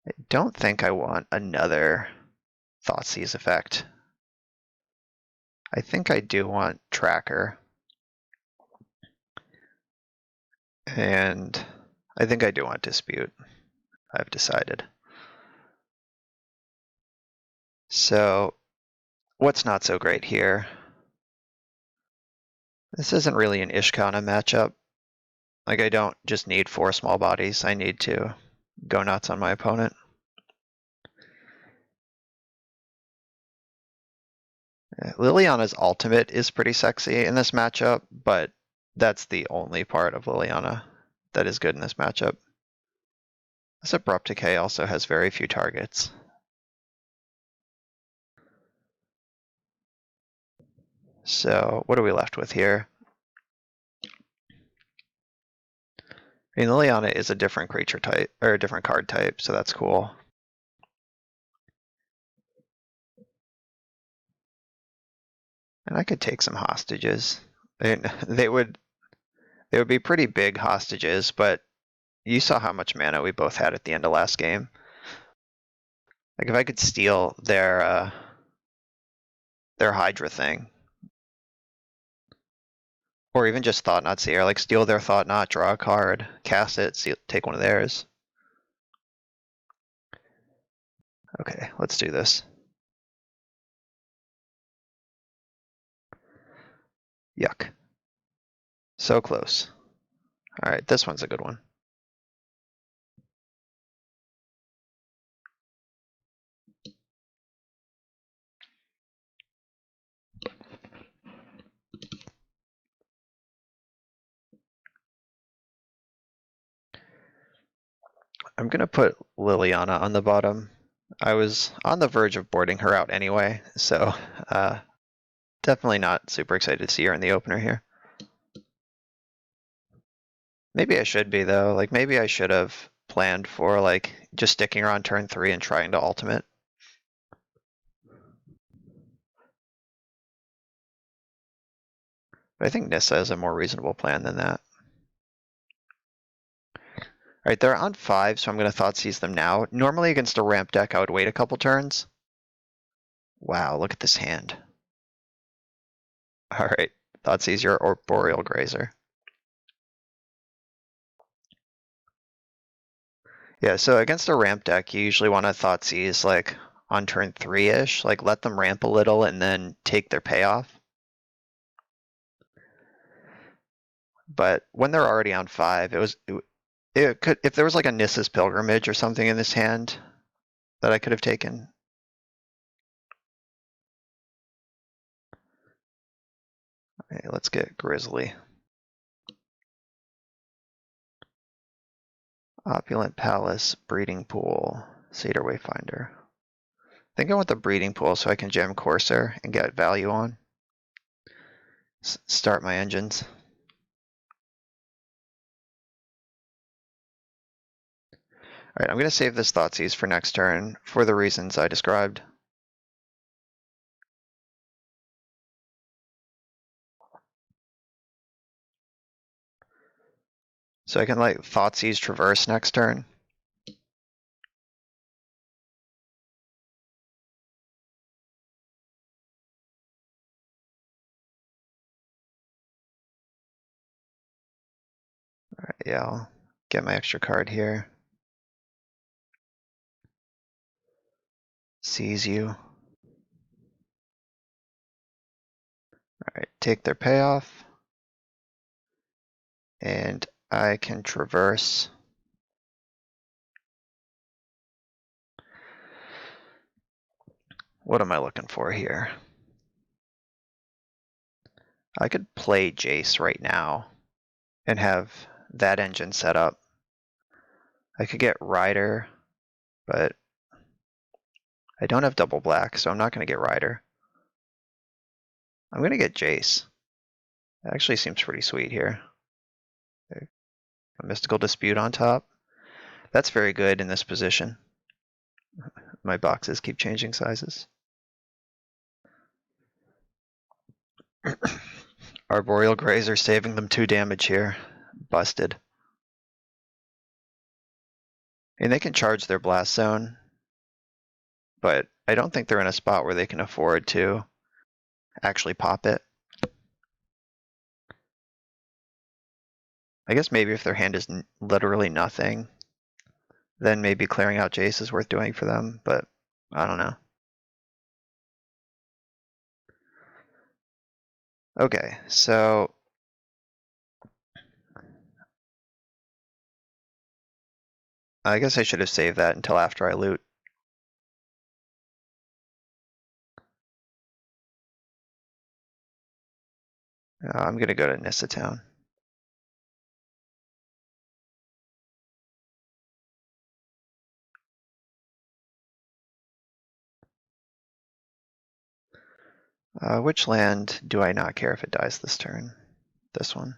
I don't think I want another Thoughtseize effect. I think I do want Tracker. And I think I do want Dispute. I've decided. So what's not so great here? This isn't really an Ishkana matchup. Like, I don't just need 4 small bodies. I need to go nuts on my opponent. Liliana's ultimate is pretty sexy in this matchup, but that's the only part of Liliana that is good in this matchup. This Abrupt Decay also has very few targets. So what are we left with here? I mean, Liliana is a different creature type, or a different card type, so that's cool. And I could take some hostages. They would be pretty big hostages, but you saw how much mana we both had at the end of last game. Like, if I could steal their Hydra thing, or even just Thought Knot Seer, like steal their Thought Knot, draw a card, cast it, take one of theirs. Okay, let's do this. Yuck. So close. Alright, this one's a good one. I'm gonna put Liliana on the bottom. I was on the verge of boarding her out anyway, so definitely not super excited to see her in the opener here. Maybe I should be though. Like, maybe I should have planned for like just sticking her on turn 3 and trying to ultimate. But I think Nissa is a more reasonable plan than that. Alright, they're on 5, so I'm going to Thoughtseize them now. Normally against a ramp deck, I would wait a couple turns. Wow, look at this hand. Alright, Thoughtseize your Arboreal Grazer. Yeah, so against a ramp deck, you usually want to Thoughtseize like on turn 3-ish. Like, let them ramp a little and then take their payoff. But when they're already on 5, It could, if there was like a Nissa's Pilgrimage or something in this hand that I could have taken. Okay, let's get Grizzly. Opulent Palace, Breeding Pool, Cedar Wayfinder. I think I want the Breeding Pool so I can jam Corsair and get value on. Start my engines. Alright, I'm going to save this Thoughtseize for next turn for the reasons I described. So I can like Thoughtseize Traverse next turn. Alright, yeah, I'll get my extra card here. Seize you. Alright, take their payoff. And I can traverse. What am I looking for here? I could play Jace right now and have that engine set up. I could get Rider, but I don't have double black, so I'm not going to get Rider. I'm going to get Jace. It actually seems pretty sweet here. A Mystical Dispute on top. That's very good in this position. My boxes keep changing sizes. Arboreal Grazer saving them 2 damage here. Busted. And they can charge their Blast Zone, but I don't think they're in a spot where they can afford to actually pop it. I guess maybe if their hand is literally nothing, then maybe clearing out Jace is worth doing for them, but I don't know. Okay, so I guess I should have saved that until after I loot. I'm gonna go to Nissa Town. Which land do I not care if it dies this turn? This one.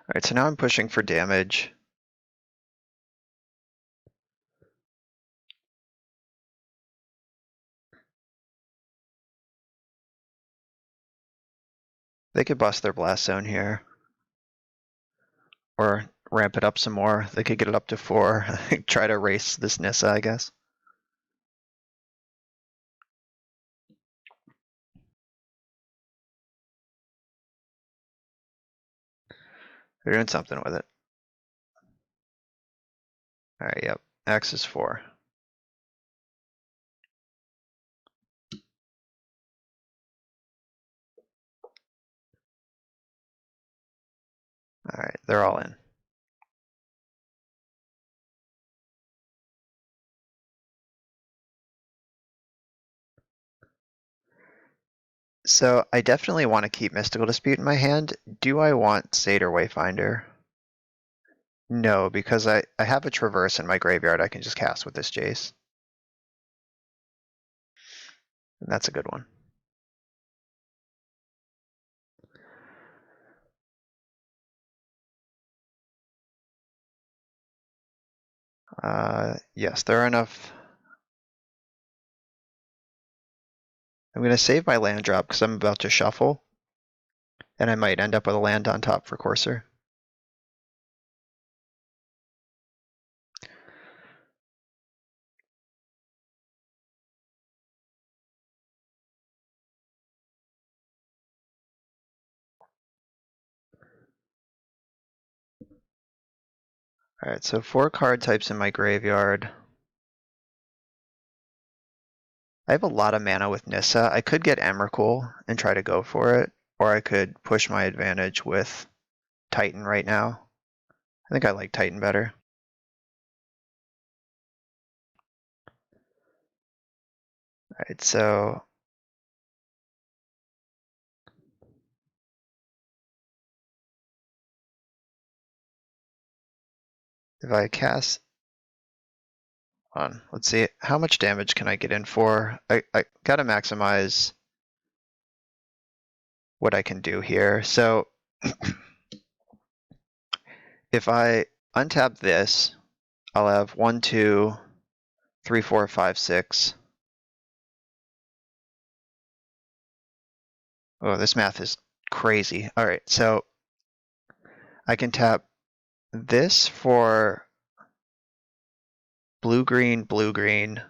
Alright, so now I'm pushing for damage. They could bust their Blast Zone here. Or ramp it up some more. They could get it up to 4. Try to race this Nissa, I guess. They're doing something with it. Alright, yep. X is 4. Alright, they're all in. So I definitely want to keep Mystical Dispute in my hand. Do I want Satyr Wayfinder? No, because I have a Traverse in my graveyard I can just cast with this Jace. And that's a good one. Yes, there are enough. I'm going to save my land drop because I'm about to shuffle. And I might end up with a land on top for Corsair. Alright, so 4 card types in my graveyard. I have a lot of mana with Nissa. I could get Emrakul and try to go for it, or I could push my advantage with Titan right now. I think I like Titan better. Alright, so if I cast on, let's see, how much damage can I get in for? I gotta maximize what I can do here. So if I untap this, I'll have 1, 2, 3, 4, 5, 6. Oh, this math is crazy. All right, so I can tap this for blue, green, blue, green,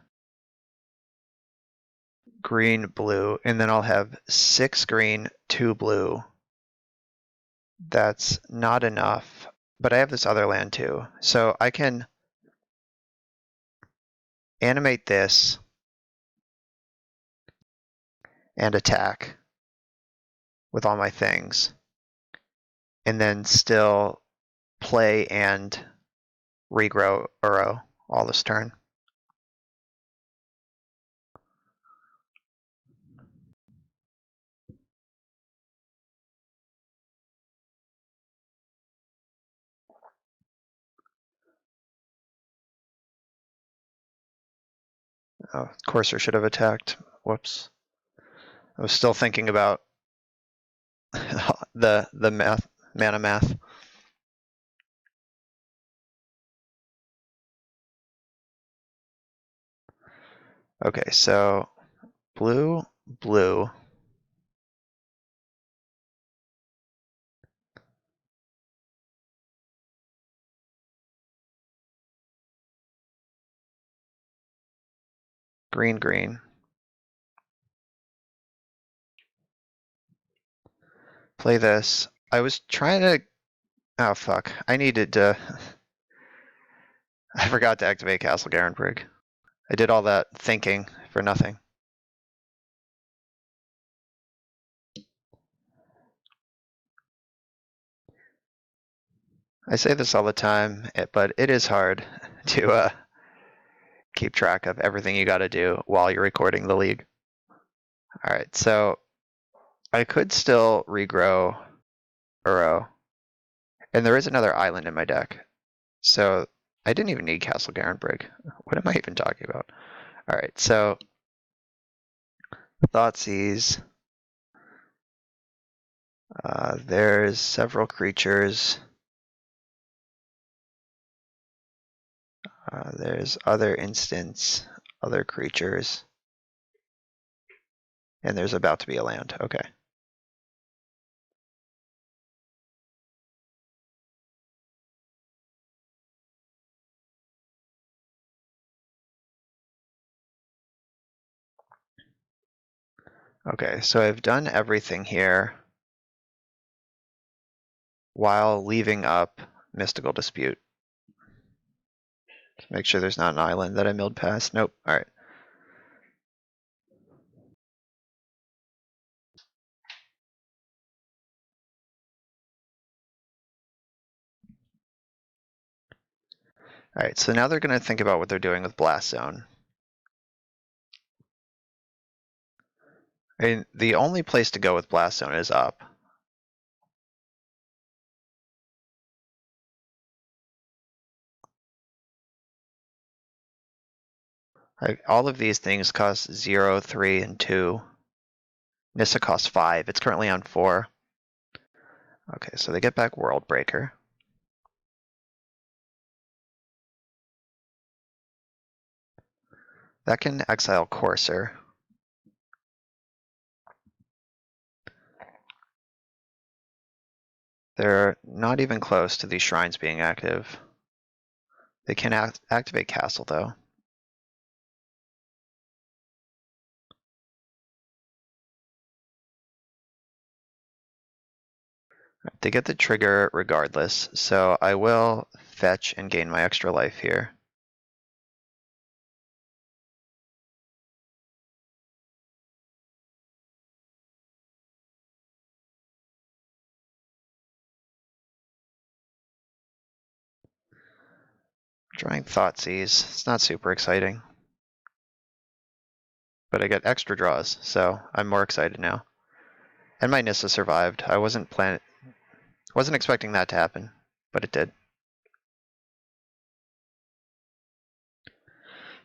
green, blue, and then I'll have 6 green, 2 blue. That's not enough, but I have this other land too. So I can animate this and attack with all my things, and then still play and regrow Uro all this turn. Oh, Courser should have attacked. Whoops. I was still thinking about the mana math. Okay, so blue, blue. Green, green. Play this. I was trying to. Oh, fuck. I needed to. I forgot to activate Castle Garenbrig. I did all that thinking for nothing. I say this all the time, but it is hard to keep track of everything you got to do while you're recording the league. All right, so I could still regrow Uro, and there is another island in my deck, so I didn't even need Castle Garenbrig. What am I even talking about? All right, so Thoughtseize. There's several creatures. There's other instants, other creatures, and there's about to be a land. Okay. Okay, so I've done everything here while leaving up Mystical Dispute. Make sure there's not an island that I milled past. Nope. All right. All right, so now they're going to think about what they're doing with Blast Zone. I mean, the only place to go with Blast Zone is up. All of these things cost 0, 3, and 2. Nissa costs 5. It's currently on 4. Okay, so they get back World Breaker. That can exile Courser. They're not even close to these shrines being active. They can activate Castle, though. They get the trigger regardless, so I will fetch and gain my extra life here. Drawing Thoughtseize. It's not super exciting. But I get extra draws, so I'm more excited now. And my Nissa survived. I wasn't expecting that to happen, but it did.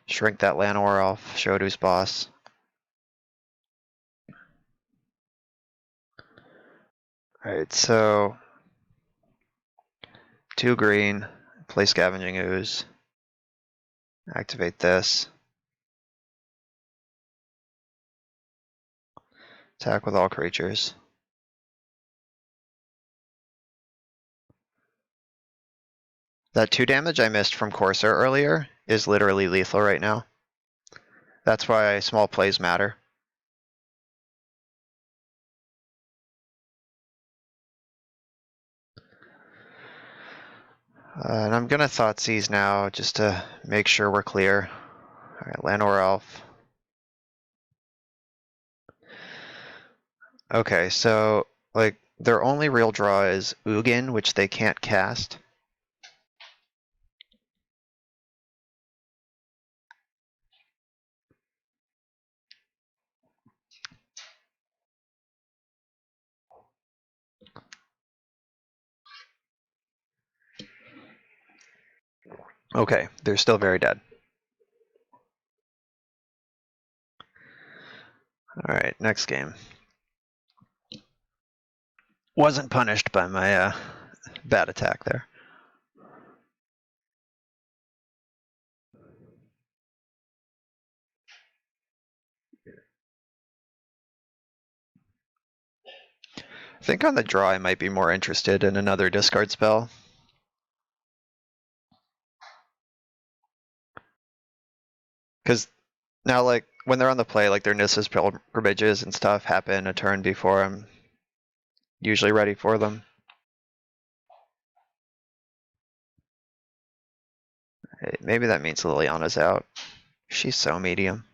Shrink that Llanowar off, Shodu's boss. Alright, so 2 green, play Scavenging Ooze. Activate this. Attack with all creatures. That 2 damage I missed from Corsair earlier is literally lethal right now. That's why small plays matter. And I'm gonna Thoughtseize now just to make sure we're clear. Alright, Llanowar Elf. Okay, so like their only real draw is Ugin, which they can't cast. Okay, they're still very dead. Alright, next game. Wasn't punished by my bad attack there. I think on the draw I might be more interested in another discard spell. Because now, like, when they're on the play, like their Nissa's pilgrimages and stuff happen a turn before I'm usually ready for them. Maybe that means Liliana's out. She's so medium.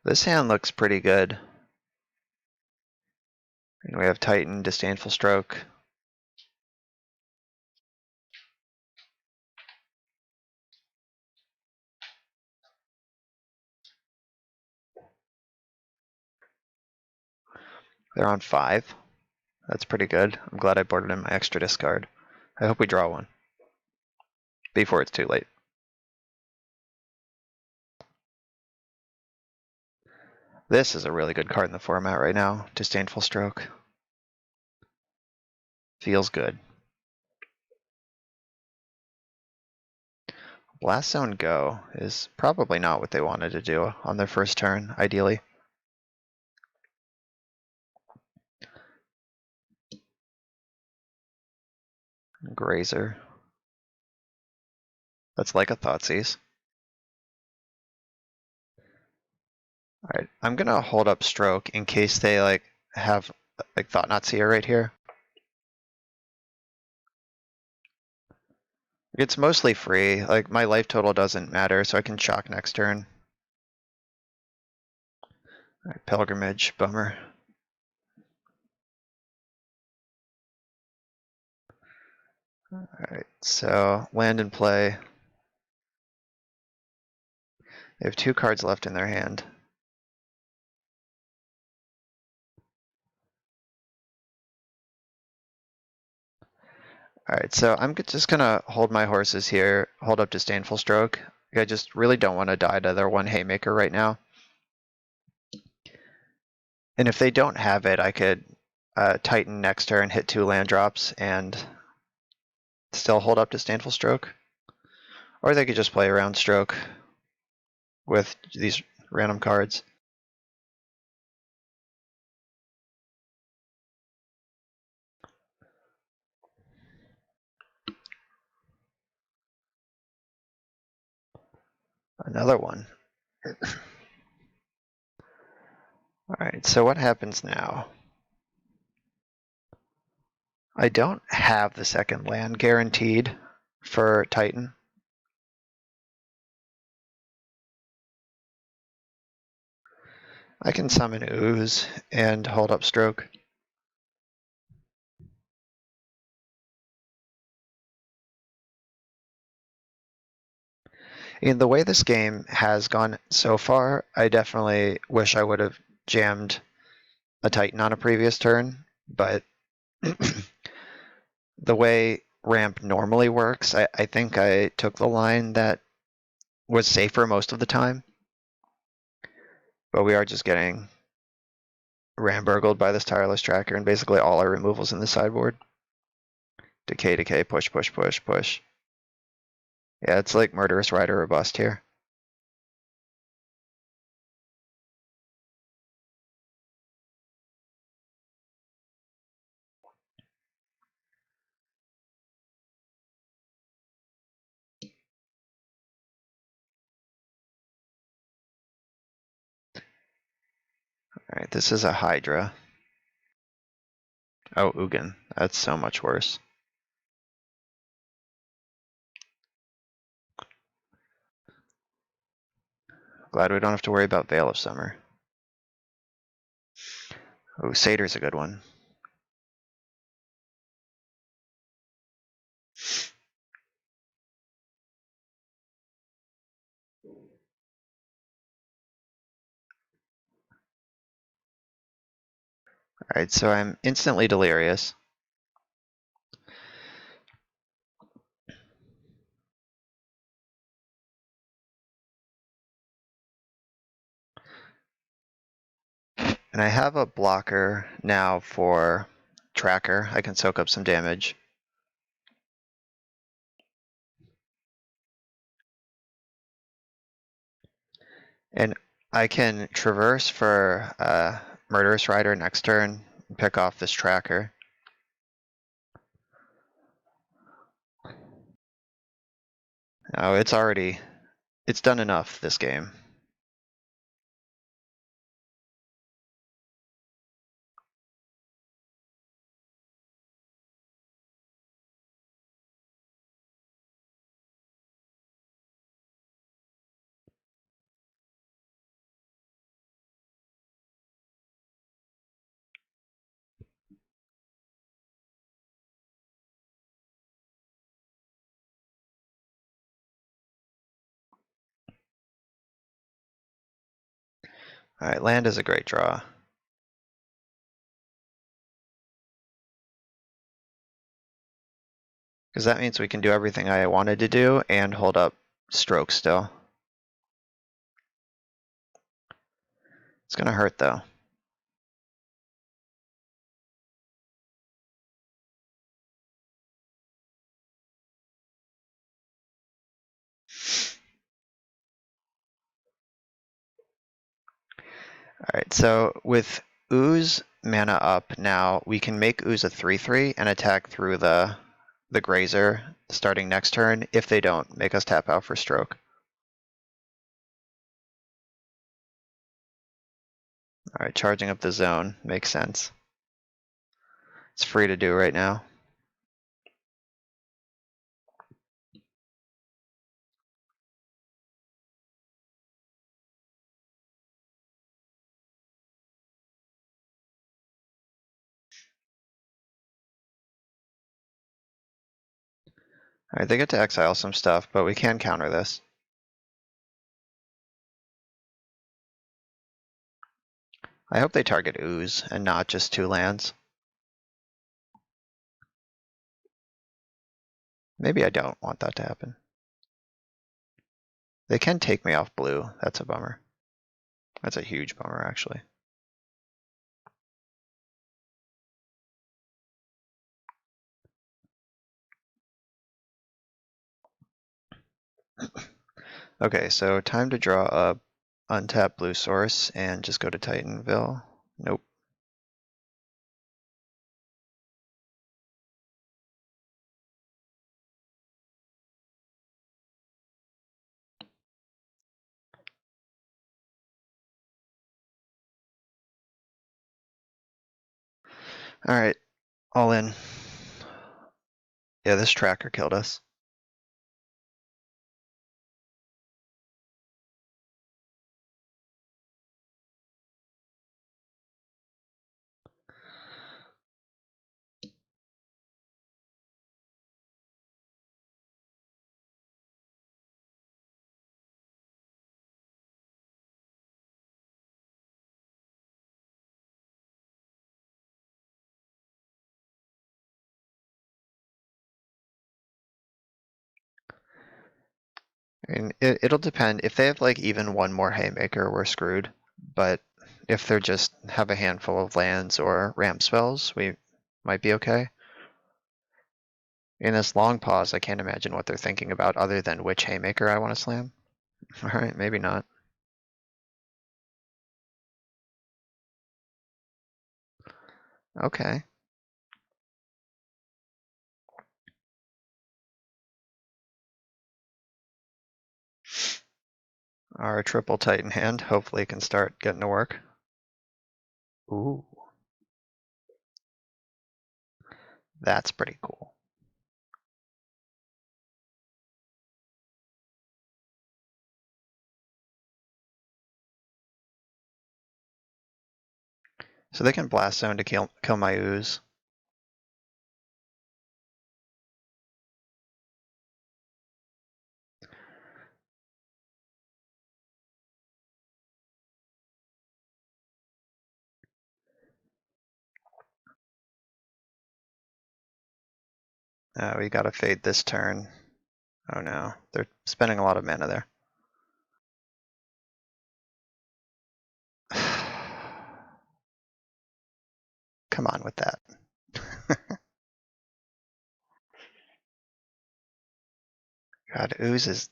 This hand looks pretty good. And we have Titan, Disdainful Stroke. They're on 5. That's pretty good. I'm glad I boarded in my extra discard. I hope we draw one before it's too late. This is a really good card in the format right now. Disdainful Stroke. Feels good. Blast Zone Go is probably not what they wanted to do on their first turn, ideally. Grazer. That's like a Thoughtseize. Alright, I'm gonna hold up Stroke in case they like have like Thought-Knot Seer right here. It's mostly free, like my life total doesn't matter, so I can chalk next turn. Alright, Pilgrimage, bummer. Alright, so land and play. They have 2 cards left in their hand. Alright, so I'm just gonna hold my horses here, hold up Disdainful Stroke. I just really don't want to die to their 1 Haymaker right now. And if they don't have it, I could Titan next turn, hit 2 land drops, and still hold up Disdainful Stroke. Or they could just play around Stroke with these random cards. Another one. Alright, so what happens now? I don't have the second land guaranteed for Titan. I can summon Ooze and hold up Stroke. In the way this game has gone so far, I definitely wish I would have jammed a Titan on a previous turn, but the way ramp normally works, I think I took the line that was safer most of the time. But we are just getting ramburgled by this tireless tracker and basically all our removals in the sideboard. Decay, decay, push, push, push, push. Yeah, it's like Murderous Rider or bust here. Alright, this is a Hydra. Oh, Ugin. That's so much worse. Glad we don't have to worry about Veil of Summer. Oh, Satyr's a good one. Alright, so I'm instantly delirious. And I have a blocker now for Tracker. I can soak up some damage. And I can traverse for Murderous Rider next turn and pick off this Tracker. Oh, it's done enough this game. Alright, land is a great draw. Because that means we can do everything I wanted to do and hold up Stroke still. It's gonna hurt though. Alright, so with Ooze mana up now, we can make Ooze a 3/3 and attack through the Grazer starting next turn if they don't make us tap out for Stroke. Alright, charging up the zone makes sense. It's free to do right now. Alright, they get to exile some stuff, but we can counter this. I hope they target Ooze and not just 2 lands. Maybe I don't want that to happen. They can take me off blue. That's a bummer. That's a huge bummer, actually. Okay, so time to draw a untap blue source and just go to Titanville. Nope. Alright, all in. Yeah, this tracker killed us. And it'll depend. If they have like even one more haymaker, we're screwed. But if they're just have a handful of lands or ramp spells, we might be okay. In this long pause, I can't imagine what they're thinking about other than which haymaker I want to slam. Alright, maybe not. Okay. Our triple Titan hand hopefully can start getting to work. Ooh. That's pretty cool. So they can blast zone to kill my ooze. We gotta fade this turn. Oh no, they're spending a lot of mana there. Come on with that. God, ooze is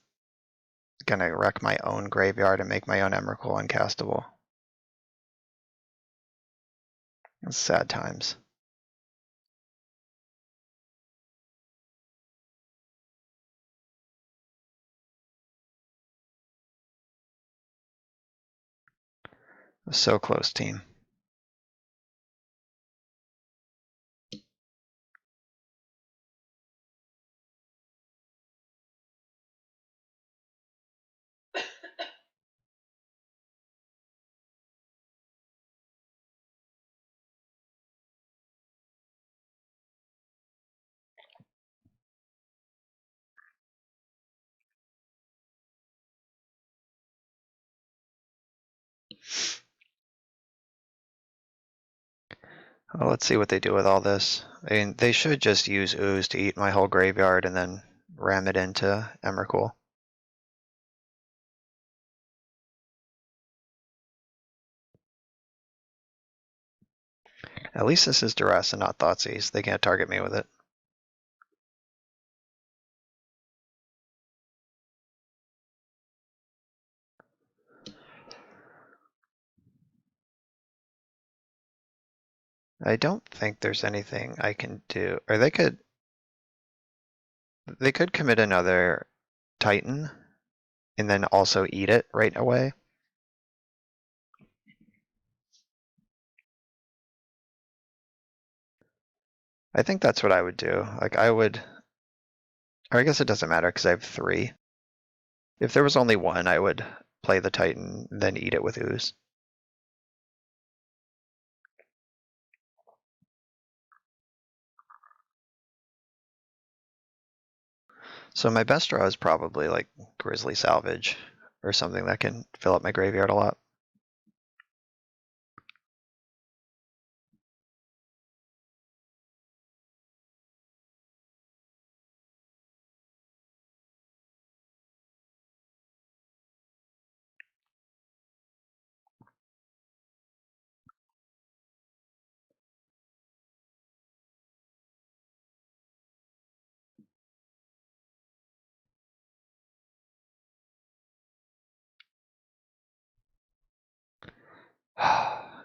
gonna wreck my own graveyard and make my own Emrakul uncastable. It's sad times. So close, team. Well, let's see what they do with all this. I mean, they should just use ooze to eat my whole graveyard and then ram it into Emrakul. At least this is duress and not Thoughtseize. They can't target me with it. I don't think there's anything I can do. Or they could commit another Titan and then also eat it right away. I think that's what I would do. Like I would, or I guess it doesn't matter because I have 3. If there was only one, I would play the Titan, then eat it with ooze. So my best draw is probably like Grizzly Salvage or something that can fill up my graveyard a lot.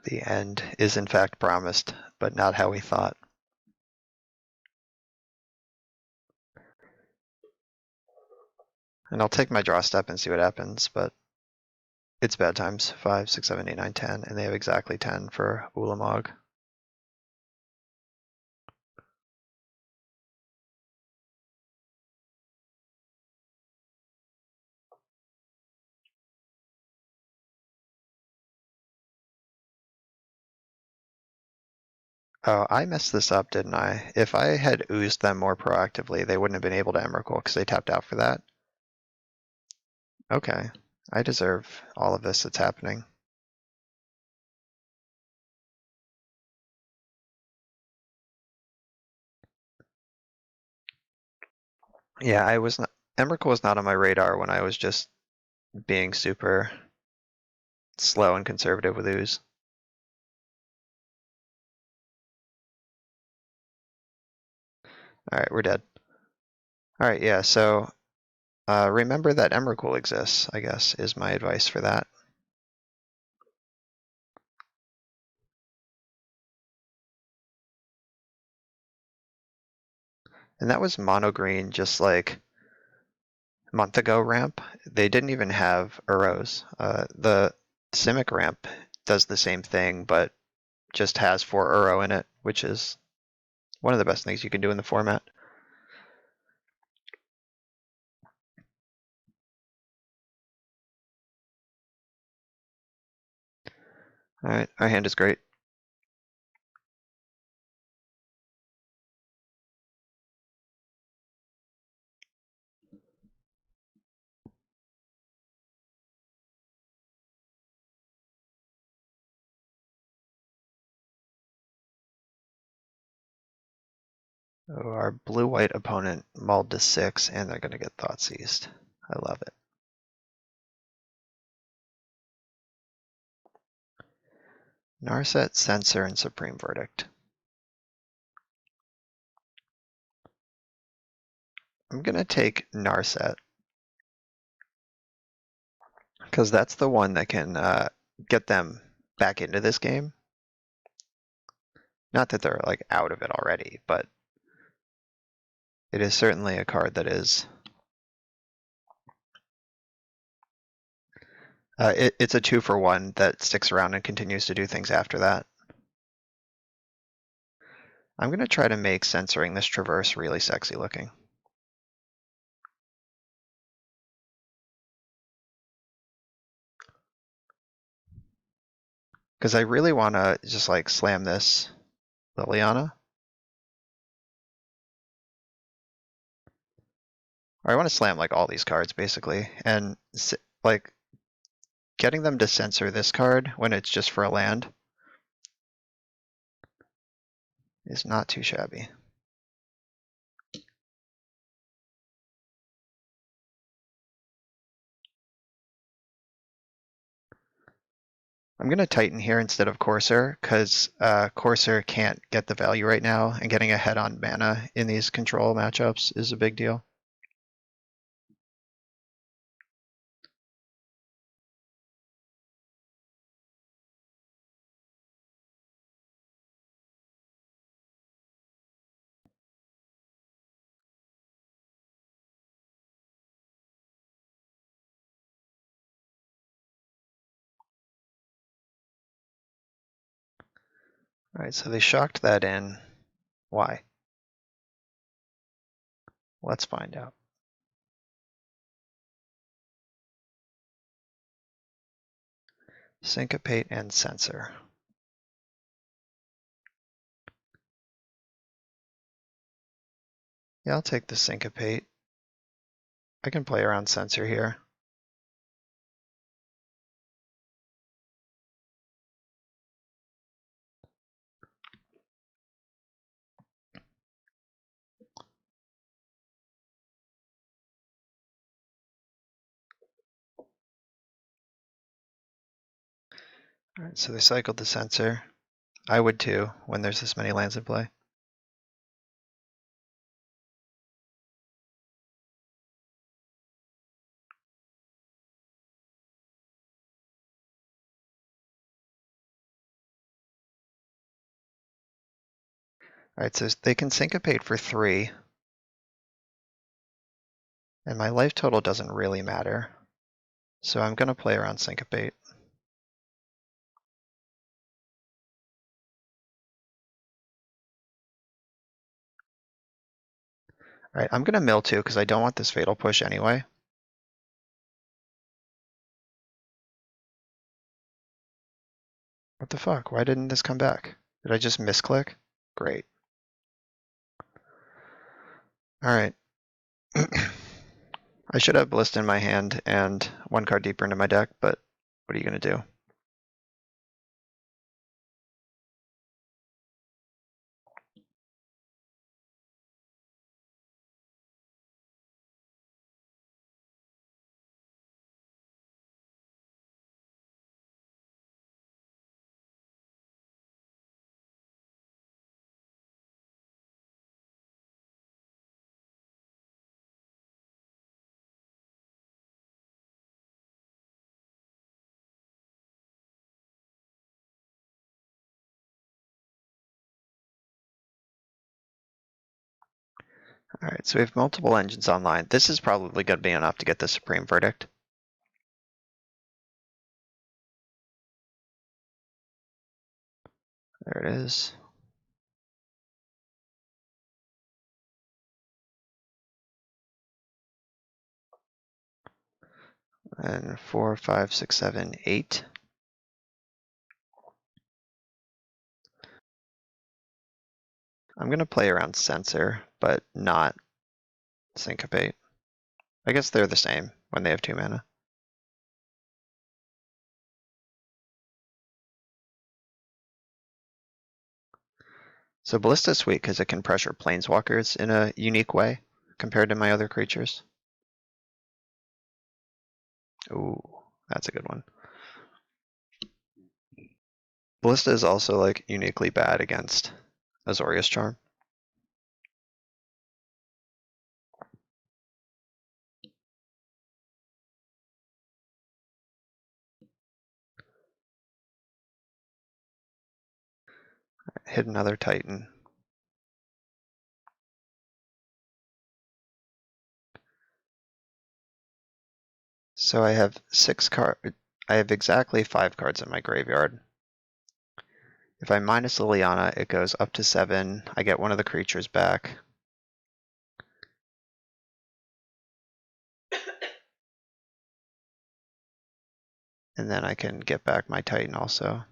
The end is in fact promised, but not how we thought. And I'll take my draw step and see what happens, but it's bad times. 5, 6, 7, 8, 9, 10, and they have exactly 10 for Ulamog. Oh, I messed this up, didn't I? If I had oozed them more proactively, they wouldn't have been able to Emrakul because they tapped out for that. Okay, I deserve all of this that's happening. Yeah, I was not. Emrakul was not on my radar when I was just being super slow and conservative with ooze. Alright, we're dead. Alright, yeah, so remember that Emrakul exists, I guess, is my advice for that. And that was mono green just like a month ago ramp. They didn't even have Uros. The Simic ramp does the same thing, but just has 4 Uro in it, which is one of the best things you can do in the format. Alright, our hand is great. Oh, our blue-white opponent mulled to 6, and they're going to get Thoughtseized. I love it. Narset, Censor, and Supreme Verdict. I'm going to take Narset, because that's the one that can get them back into this game. Not that they're like out of it already, but it is certainly a card that is... it's a 2-for-1 that sticks around and continues to do things after that. I'm going to try to make censoring this traverse really sexy looking. Because I really want to just like slam this Liliana. Or I want to slam like all these cards basically. And like getting them to censor this card when it's just for a land is not too shabby. I'm going to Titan here instead of Courser, because Courser can't get the value right now, and getting ahead on mana in these control matchups is a big deal. Alright, so they shocked that in. Why? Let's find out. Syncopate and Censor. Yeah, I'll take the Syncopate. I can play around Censor here. Alright, so they cycled the Censor. I would too, when there's this many lands in play. Alright, so they can Syncopate for 3. And my life total doesn't really matter. So I'm going to play around Syncopate. Alright, I'm going to mill too, because I don't want this Fatal Push anyway. What the fuck? Why didn't this come back? Did I just misclick? Great. Alright. I should have Ballista in my hand and 1 card deeper into my deck, but what are you going to do? Alright, so we have multiple engines online. This is probably going to be enough to get the Supreme Verdict. There it is. And 4, 5, 6, 7, 8. I'm going to play around Censor, but not Syncopate. I guess they're the same when they have 2 mana. So Ballista's weak because it can pressure Planeswalkers in a unique way compared to my other creatures. Ooh, that's a good one. Ballista is also like uniquely bad against Azorius Charm. Hit another Titan. So I have 6 cards. I have exactly 5 cards in my graveyard. If I minus Liliana, it goes up to 7. I get one of the creatures back. And then I can get back my Titan also.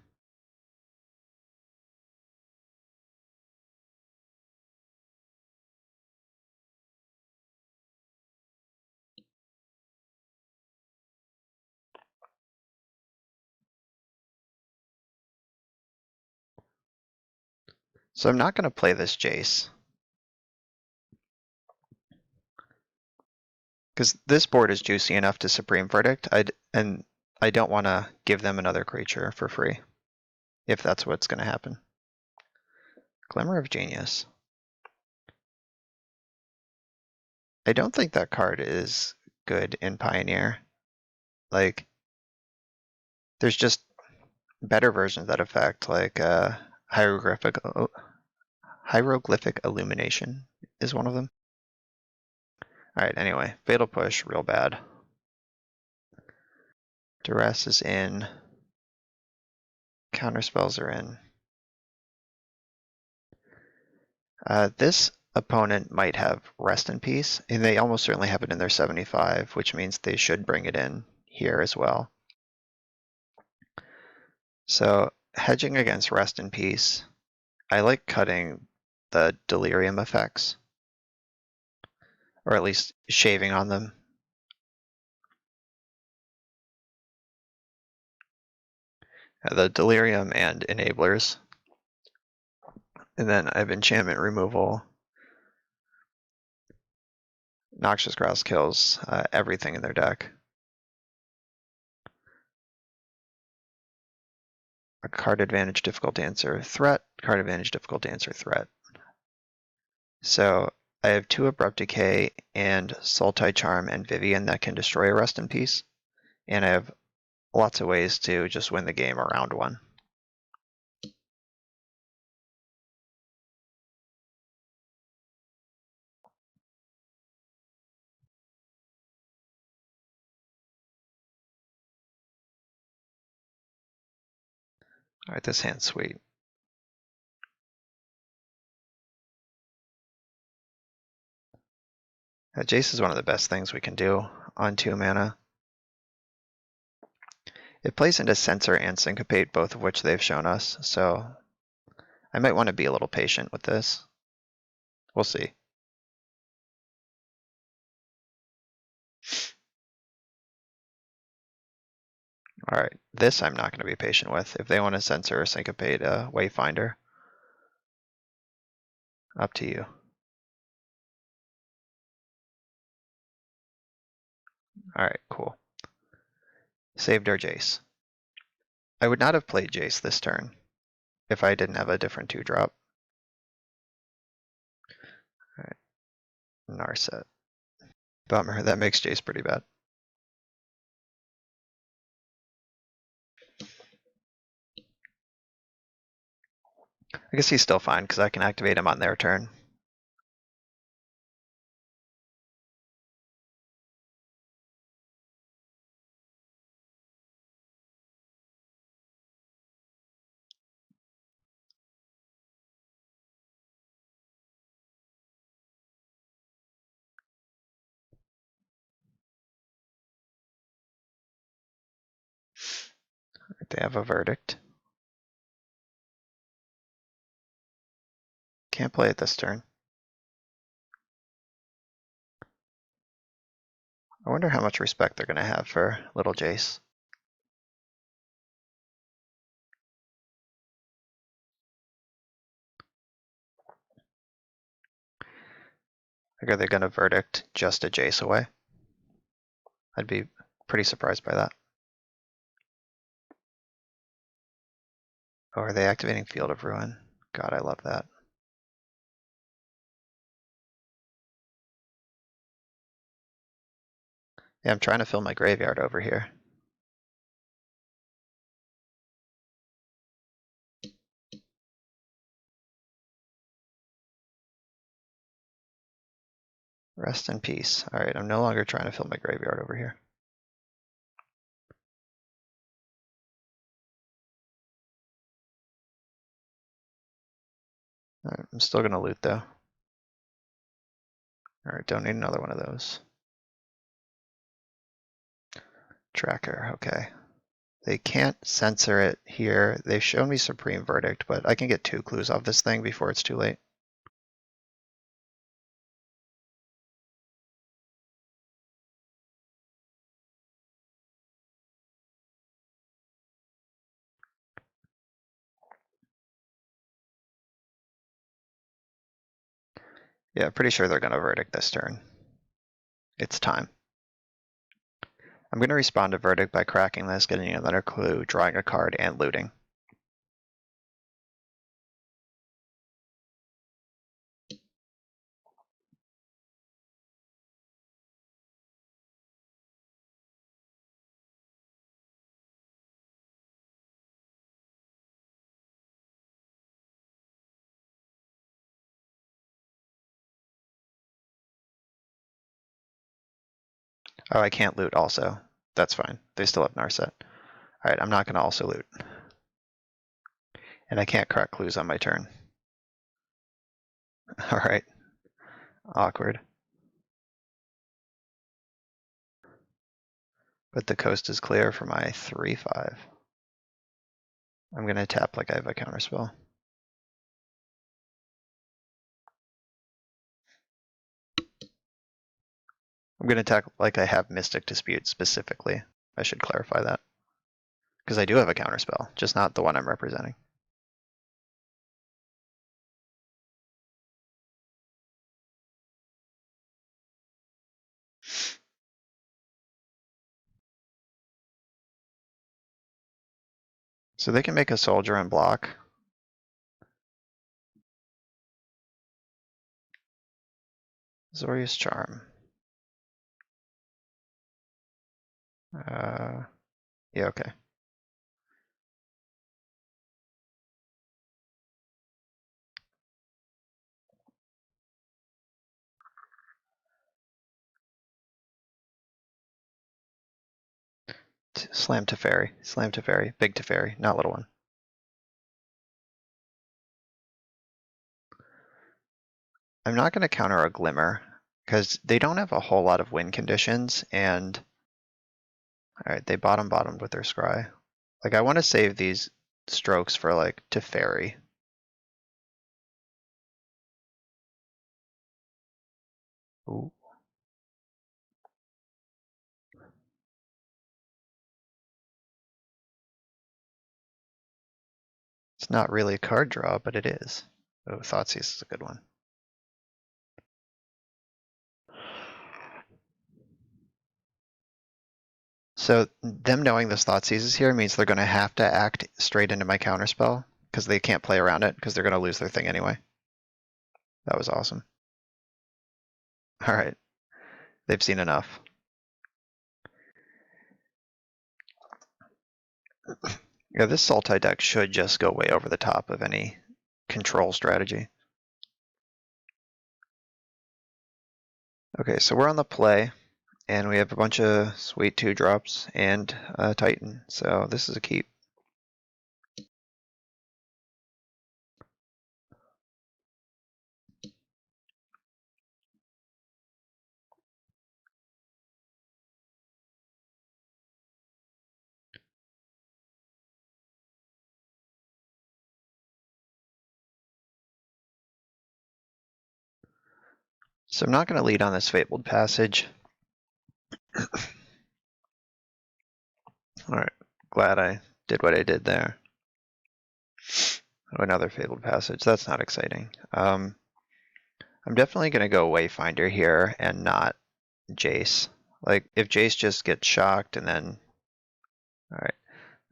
So I'm not going to play this Jace. Because this board is juicy enough to Supreme Verdict, and I don't want to give them another creature for free, if that's what's going to happen. Glimmer of Genius. I don't think that card is good in Pioneer. Like, there's just better versions of that effect, like Hieroglyphic Illumination is one of them. Alright, anyway, Fatal Push, real bad. Duress is in. Counterspells are in. This opponent might have Rest in Peace, and they almost certainly have it in their 75, which means they should bring it in here as well. So, hedging against Rest in Peace, I like cutting the Delirium effects, or at least shaving on them. The Delirium and Enablers. And then I have Enchantment Removal. Noxious Grouse kills everything in their deck. A card advantage, difficult to answer, threat, card advantage, difficult to answer, threat. So I have 2 Abrupt Decay and Sultai Charm and Vivian that can destroy a Rest in Peace. And I have lots of ways to just win the game around 1. Alright, this hand's sweet. Jace is one of the best things we can do on 2 mana. It plays into Censor and Syncopate, both of which they've shown us, so I might want to be a little patient with this. We'll see. Alright, this I'm not going to be patient with. If they want to Censor or Syncopate a Wayfinder, up to you. Alright, cool. Saved our Jace. I would not have played Jace this turn if I didn't have a different 2-drop. Alright, Narset. Bummer, that makes Jace pretty bad. I guess he's still fine because I can activate him on their turn. They have a verdict. Can't play it this turn. I wonder how much respect they're going to have for little Jace. Like, are they going to verdict just a Jace away? I'd be pretty surprised by that. Oh, are they activating Field of Ruin? God, I love that. Yeah, I'm trying to fill my graveyard over here. Rest in peace. All right, I'm no longer trying to fill my graveyard over here. All right, I'm still going to loot, though. All right, don't need another one of those. Tracker, okay. They can't censor it here. They've shown me Supreme Verdict, but I can get 2 clues off this thing before it's too late. Yeah, pretty sure they're going to verdict this turn. It's time. I'm going to respond to Verdict by cracking this, getting another clue, drawing a card, and looting. Oh, I can't loot also. That's fine. They still have Narset. Alright, I'm not going to also loot. And I can't crack clues on my turn. Alright. Awkward. But the coast is clear for my 3/5. I'm going to tap like I have a counterspell. I'm going to attack like I have Mystic Dispute specifically. I should clarify that. Because I do have a counterspell, just not the one I'm representing. So they can make a soldier and block. Zorius Charm. Yeah, okay. Slam Teferi. Slam Teferi. Big Teferi, not little one. I'm not going to counter a Glimmer, because they don't have a whole lot of win conditions, and... Alright, they bottomed with their Scry. Like, I want to save these strokes for, like, Teferi. Ooh. It's not really a card draw, but it is. Oh, Thoughtseize is a good one. So them knowing this Thoughtseize is here means they're going to have to act straight into my counterspell, because they can't play around it, because they're going to lose their thing anyway. That was awesome. Alright. They've seen enough. Yeah, this Sultai deck should just go way over the top of any control strategy. Okay, so we're on the play, and we have a bunch of sweet 2-drops and a Titan, so this is a keep. So I'm not going to lead on this Fabled Passage. Alright, glad I did what I did there. Oh, another Fabled Passage. That's not exciting. I'm definitely going to go Wayfinder here and not Jace. Like, if Jace just gets shocked and then... Alright,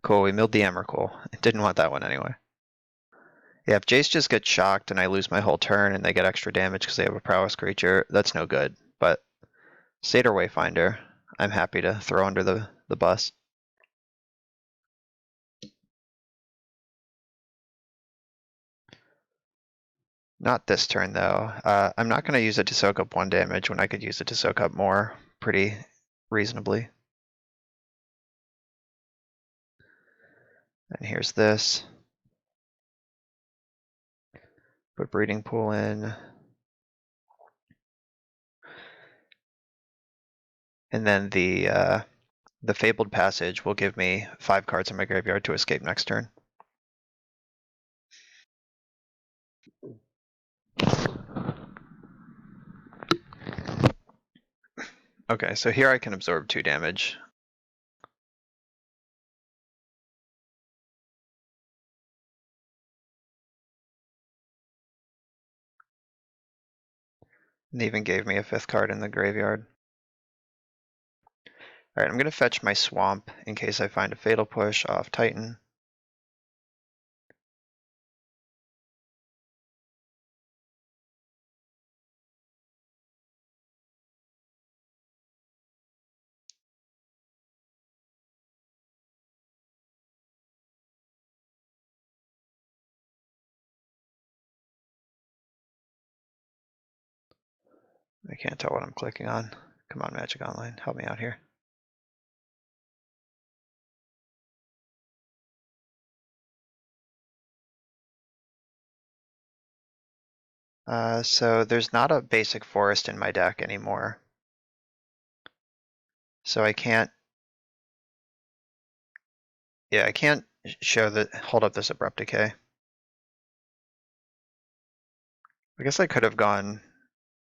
cool, we milled the Emrakul. Didn't want that one anyway. Yeah, if Jace just gets shocked and I lose my whole turn and they get extra damage because they have a prowess creature, that's no good. But Satyr Wayfinder, I'm happy to throw under the bus. Not this turn, though. I'm not going to use it to soak up 1 damage when I could use it to soak up more pretty reasonably. And here's this. Put Breeding Pool in. And then the Fabled Passage will give me 5 cards in my graveyard to escape next turn. Okay, so here I can absorb 2 damage. And even gave me a 5th card in the graveyard. Alright, I'm going to fetch my Swamp in case I find a Fatal Push off Titan. I can't tell what I'm clicking on. Come on, Magic Online, help me out here. So there's not a basic forest in my deck anymore. So I can't, yeah, I can't show that, hold up this Abrupt Decay. I guess I could have gone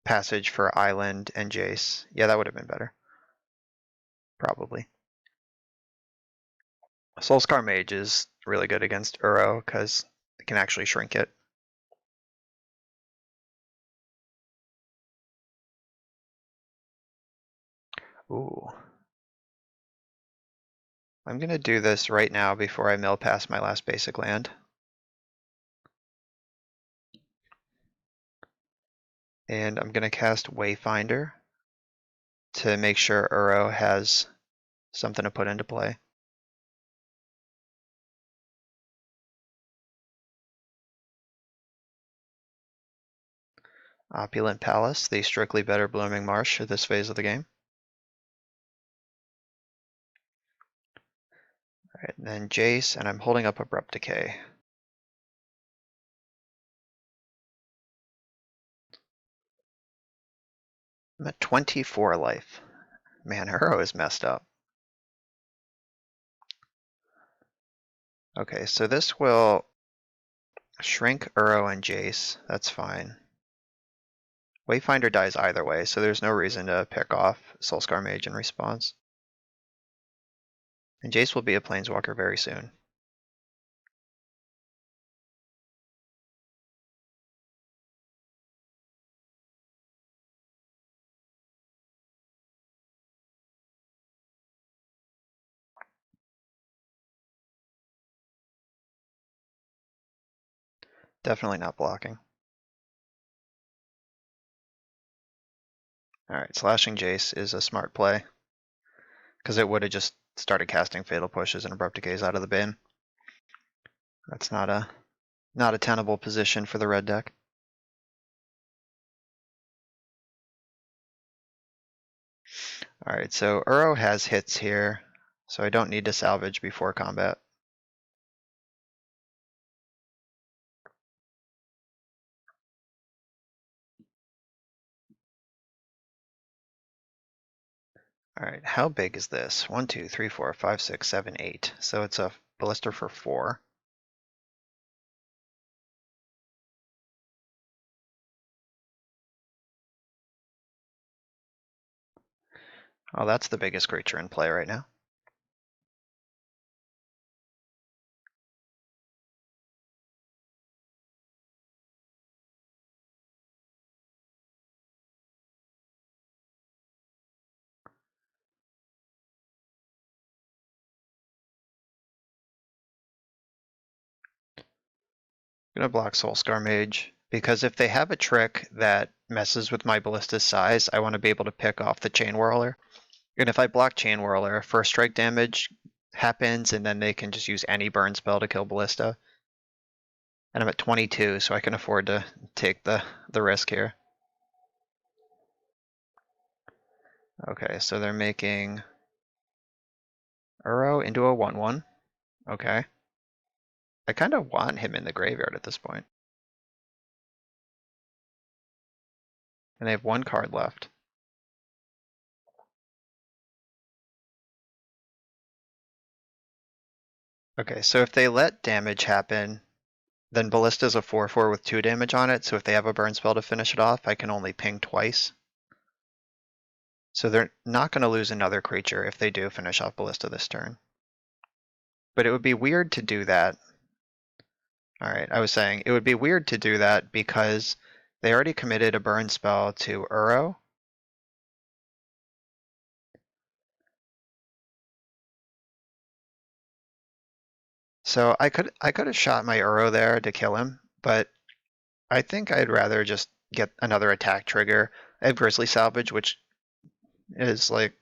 Passage for Island and Jace. Yeah, that would have been better. Probably. Soulscar Mage is really good against Uro because it can actually shrink it. Ooh. I'm gonna do this right now before I mill past my last basic land. And I'm gonna cast Wayfinder to make sure Uro has something to put into play. Opulent Palace, the strictly better Blooming Marsh at this phase of the game. Alright, and then Jace, and I'm holding up Abrupt Decay. I'm at 24 life. Man, Uro is messed up. Okay, so this will shrink Uro and Jace. That's fine. Wayfinder dies either way, so there's no reason to pick off Soulscar Mage in response. And Jace will be a Planeswalker very soon. Definitely not blocking. Alright, slashing Jace is a smart play. Because it would have just started casting Fatal Pushes and Abrupt Decays out of the bin. That's not a tenable position for the red deck. Alright, so Uro has hits here, so I don't need to salvage before combat. Alright, how big is this? 1, 2, 3, 4, 5, 6, 7, 8. So it's a Ballista for 4. Oh, that's the biggest creature in play right now. I'm gonna block Soulscar Mage, because if they have a trick that messes with my Ballista's size, I want to be able to pick off the Chain Whirler. And if I block Chain Whirler, first strike damage happens, and then they can just use any burn spell to kill Ballista. And I'm at 22, so I can afford to take the risk here. Okay, so they're making Uro into a 1/1. Okay. I kind of want him in the graveyard at this point. And they have one card left. Okay, so if they let damage happen, then Ballista's a 4/4 with 2 damage on it, so if they have a burn spell to finish it off, I can only ping twice. So they're not going to lose another creature if they do finish off Ballista this turn. But it would be weird to do that. Alright, I was saying, it would be weird to do that because they already committed a burn spell to Uro. So I could have shot my Uro there to kill him, but I think I'd rather just get another attack trigger. I have Grizzly Salvage, which is like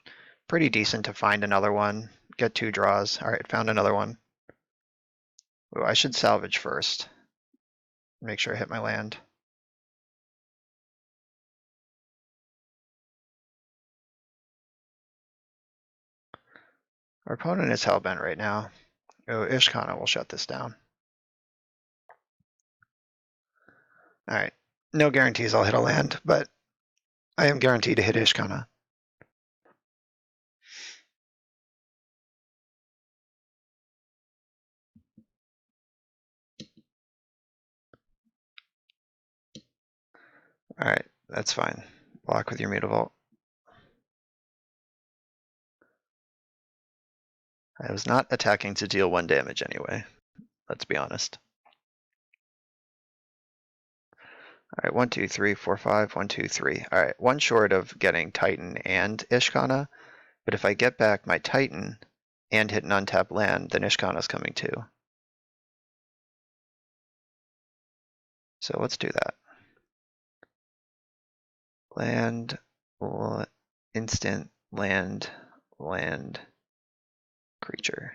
pretty decent to find another one. Get 2 draws. Alright, found another one. Ooh, I should salvage first. Make sure I hit my land. Our opponent is hellbent right now. Oh, Ishkana will shut this down. Alright. No guarantees I'll hit a land, but I am guaranteed to hit Ishkana. Alright, that's fine. Block with your Mutavault. I was not attacking to deal 1 damage anyway. Let's be honest. Alright, 1, 2, 3, 4, 5, 1, 2, 3. Alright, one short of getting Titan and Ishkana, but if I get back my Titan and hit an untapped land, then Ishkana's coming too. So let's do that. Land, instant, land, creature.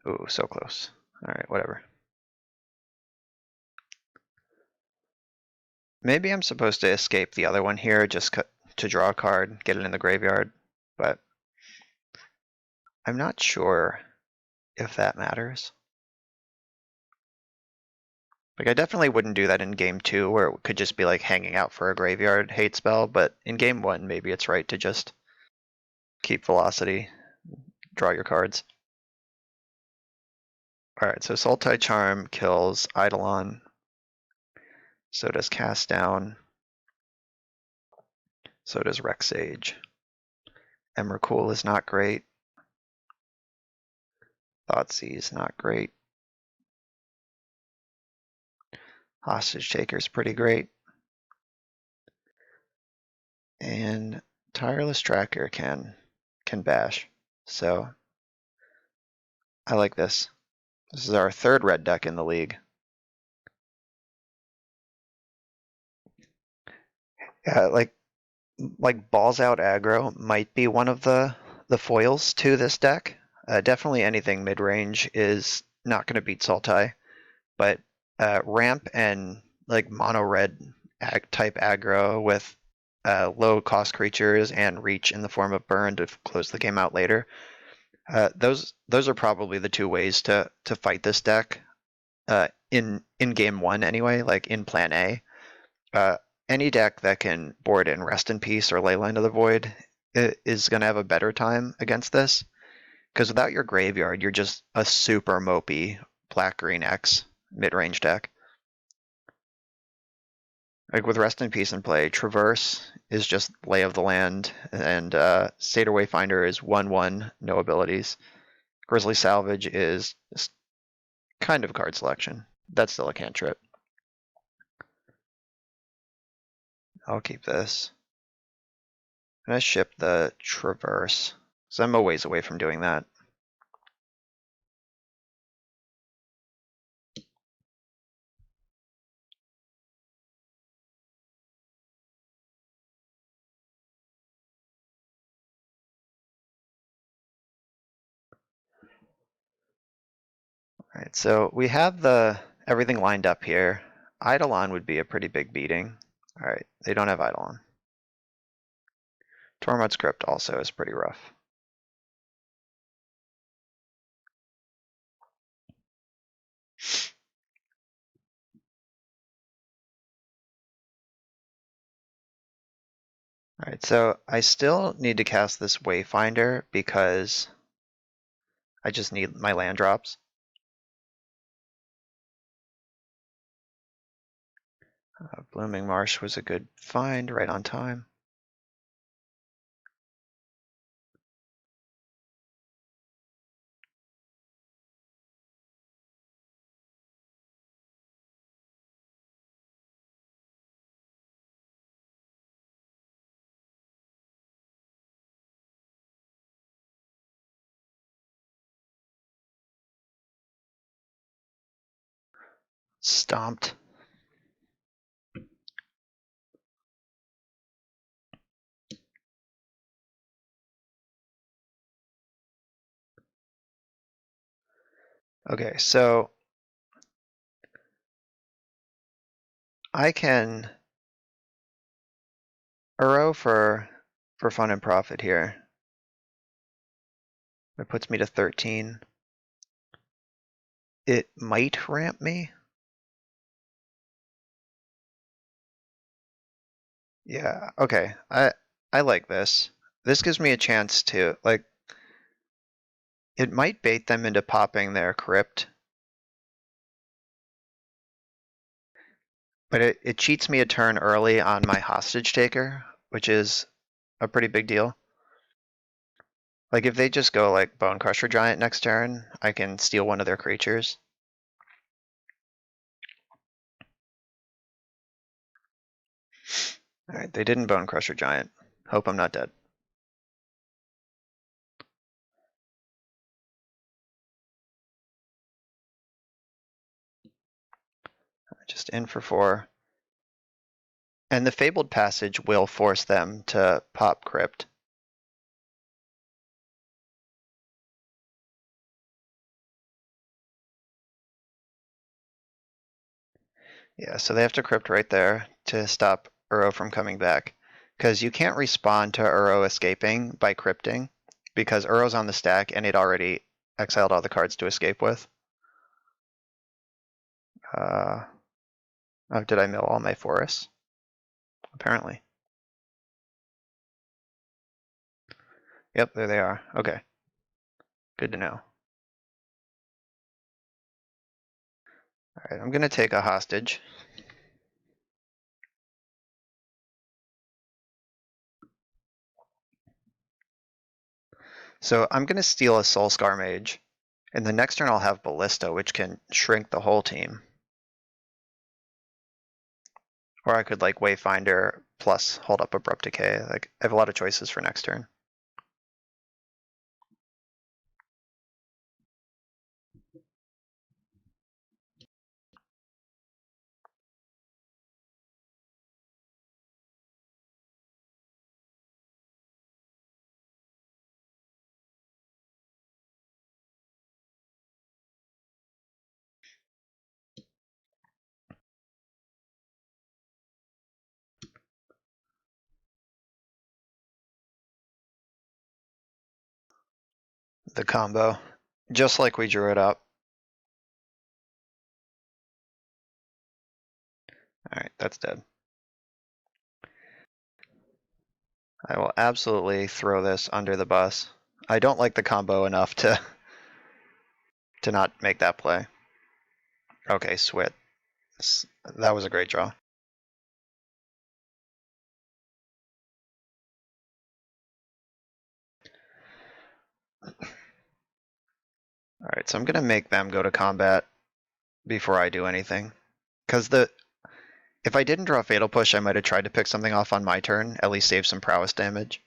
Ooh, so close. Alright, whatever. Maybe I'm supposed to escape the other one here, just to draw a card, get it in the graveyard, but I'm not sure if that matters. Like, I definitely wouldn't do that in game 2, where it could just be like hanging out for a graveyard hate spell, but in game 1, maybe it's right to just keep velocity, draw your cards. Alright, so Sultai Charm kills Eidolon. So does Cast Down. So does Rex Sage. Emrakul is not great. Thoughtseize is not great. Hostage Taker is pretty great. And Tireless Tracker can bash. So I like this. This is our 3rd red deck in the league. Yeah, like balls out aggro might be one of the foils to this deck. Definitely anything mid range is not going to beat Sultai, but ramp and like mono red type aggro with low cost creatures and reach in the form of burn to close the game out later. Those are probably the 2 ways to fight this deck in game 1 anyway, like in plan A. Any deck that can board in Rest in Peace or Leyline of the Void is going to have a better time against this, because without your graveyard, you're just a super mopey black-green X, mid-range deck. Like with Rest in Peace in play, Traverse is just Lay of the Land, and Satyr Wayfinder is 1/1, no abilities. Grizzly Salvage is kind of card selection. That's still a cantrip. I'll keep this. I'm gonna ship the Traverse, so I'm a ways away from doing that. All right, so we have everything lined up here. Eidolon would be a pretty big beating. All right, they don't have Eidolon. Tormod's Crypt also is pretty rough. All right, so I still need to cast this Wayfinder because I just need my land drops. Blooming Marsh was a good find, right on time. Stomped. Okay, so I can Uro for fun and profit here. It puts me to 13. It might ramp me. Yeah, okay. I like this. This gives me a chance to, like, it might bait them into popping their crypt. But it cheats me a turn early on my hostage taker, which is a pretty big deal. Like if they just go like Bone Crusher Giant next turn, I can steal one of their creatures. Alright, they didn't Bone Crusher Giant. Hope I'm not dead. Just in for 4. And the Fabled Passage will force them to pop Crypt. Yeah, so they have to Crypt right there to stop Uro from coming back. Because you can't respond to Uro escaping by crypting, because Uro's on the stack and it already exiled all the cards to escape with. Oh, did I mill all my forests? Apparently. Yep, there they are. Okay. Good to know. Alright, I'm gonna take a hostage. So I'm gonna steal a Soulscar Mage, and the next turn I'll have Ballista, which can shrink the whole team. Or I could like Wayfinder plus hold up Abrupt Decay. Like I have a lot of choices for next turn. The combo. Just like we drew it up. Alright, that's dead. I will absolutely throw this under the bus. I don't like the combo enough to not make that play. Okay, Swit. That was a great draw. Alright, so I'm gonna make them go to combat before I do anything. Because if I didn't draw Fatal Push, I might have tried to pick something off on my turn, at least save some prowess damage.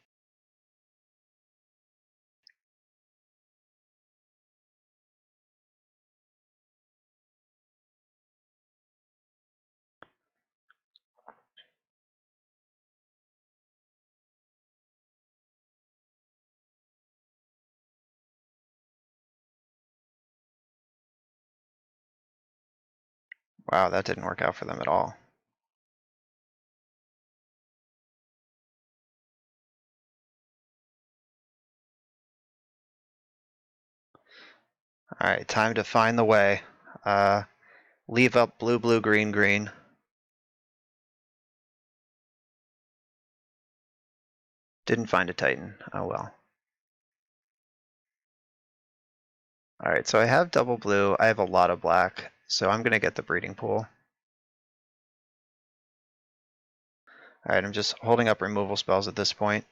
Wow, that didn't work out for them at all. Alright, time to find the way. Leave up blue, blue, green, green. Didn't find a Titan. Oh well. Alright, so I have double blue. I have a lot of black, so I'm gonna get the breeding pool. Alright, I'm just holding up removal spells at this point.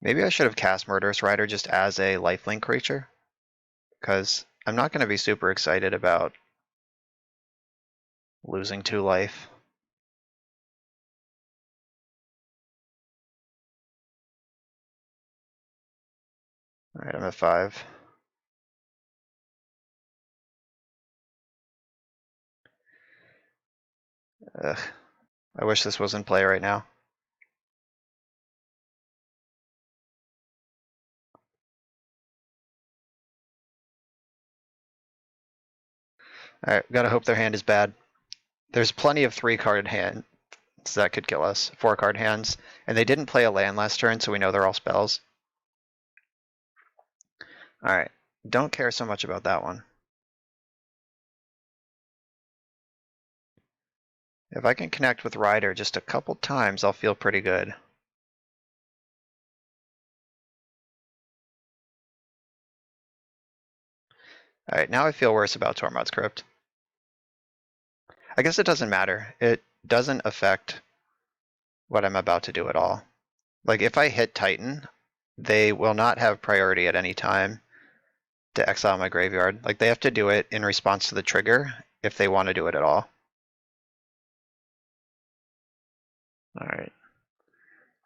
Maybe I should have cast Murderous Rider just as a lifelink creature, because I'm not going to be super excited about losing 2 life. Alright, I'm at 5. Ugh. I wish this was in play right now. Alright, gotta hope their hand is bad. There's plenty of 3-card hands that could kill us. 4-card hands. And they didn't play a land last turn, so we know they're all spells. Alright, don't care so much about that one. If I can connect with Rider just a couple times, I'll feel pretty good. Alright, now I feel worse about Tormod's Crypt. I guess it doesn't matter. It doesn't affect what I'm about to do at all. Like, if I hit Titan, they will not have priority at any time to exile my graveyard. Like, they have to do it in response to the trigger if they want to do it at all. Alright.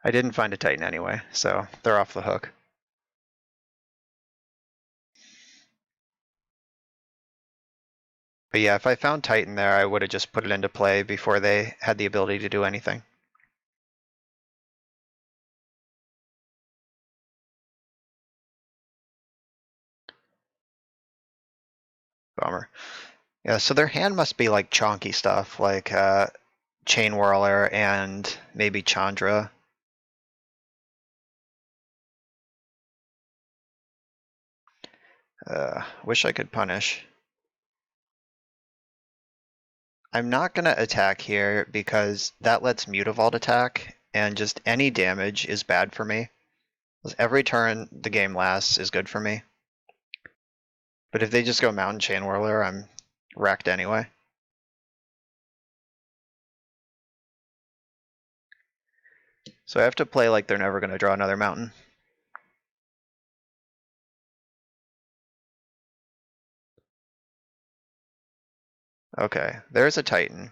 I didn't find a Titan anyway, so they're off the hook. But yeah, if I found Titan there, I would have just put it into play before they had the ability to do anything. Bummer. Yeah, so their hand must be like chonky stuff, like Chain Whirler and maybe Chandra. Wish I could punish. I'm not going to attack here because that lets Mutavault attack, and just any damage is bad for me. Every turn the game lasts is good for me. But if they just go Mountain Chain Whirler, I'm wrecked anyway. So I have to play like they're never going to draw another Mountain. Okay, there's a Titan.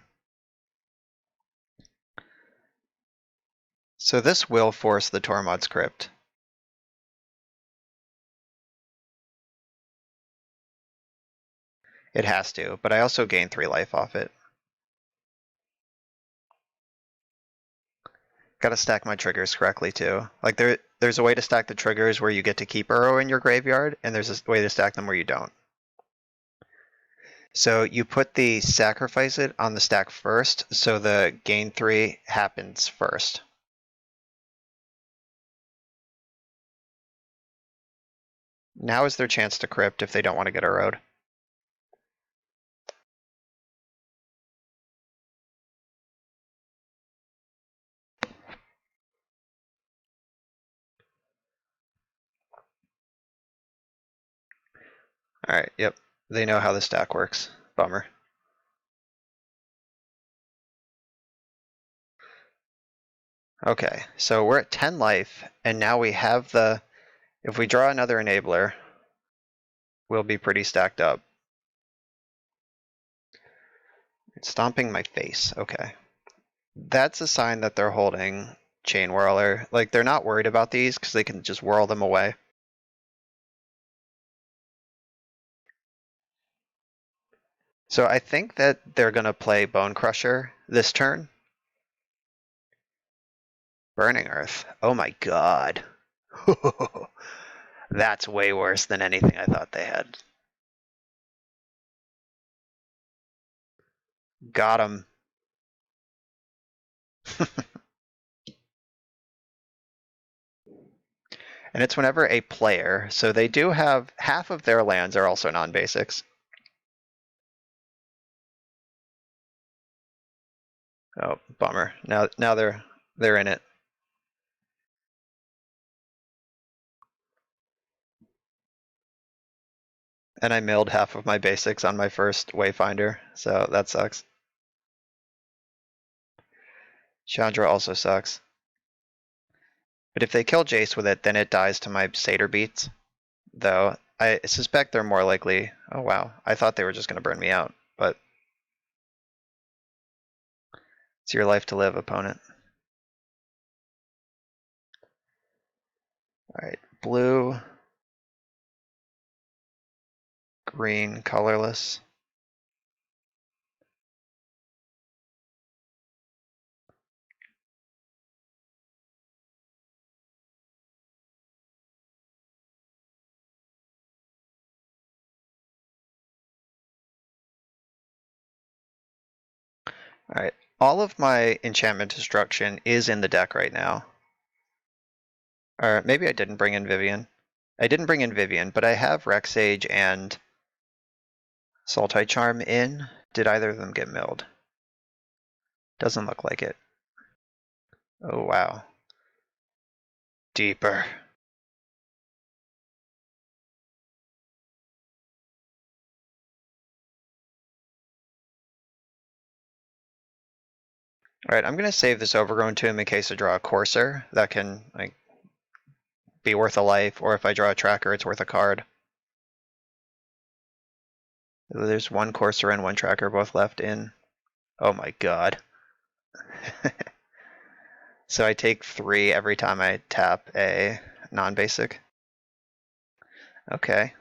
So this will force the Tormod's Crypt. It has to, but I also gain 3 life off it. Gotta stack my triggers correctly too. Like there's a way to stack the triggers where you get to keep Uro in your graveyard, and there's a way to stack them where you don't. So you put the sacrifice it on the stack first, so the gain 3 happens first. Now is their chance to crypt if they don't want to get Uro'd. Alright, yep. They know how the stack works. Bummer. Okay, so we're at 10 life, and now we have the... If we draw another enabler, we'll be pretty stacked up. It's stomping my face. Okay. That's a sign that they're holding Chain Whirler. Like, they're not worried about these because they can just whirl them away. So I think that they're going to play Bone Crusher this turn. Burning Earth. Oh my god. That's way worse than anything I thought they had. Got him. And it's whenever a player, so they do have half of their lands are also non-basics. Oh, bummer. Now they're in it. And I milled half of my basics on my first Wayfinder, so that sucks. Chandra also sucks. But if they kill Jace with it, then it dies to my Satyr Beats. Though, I suspect they're more likely... Oh wow, I thought they were just going to burn me out, but... It's your life to live, opponent. Alright, blue... Green, colorless. Alright, all of my enchantment destruction is in the deck right now. Or maybe I didn't bring in Vivian. I didn't bring in Vivian, but I have Rexage and Sultai Charm in. Did either of them get milled? Doesn't look like it. Oh wow. Deeper. Alright, I'm gonna save this Overgrown Tomb in case I draw a Courser. That can like be worth a life, or if I draw a Tracker, it's worth a card. There's one Courser and one Tracker both left in. Oh my god. So I take 3 every time I tap a non-basic. Okay.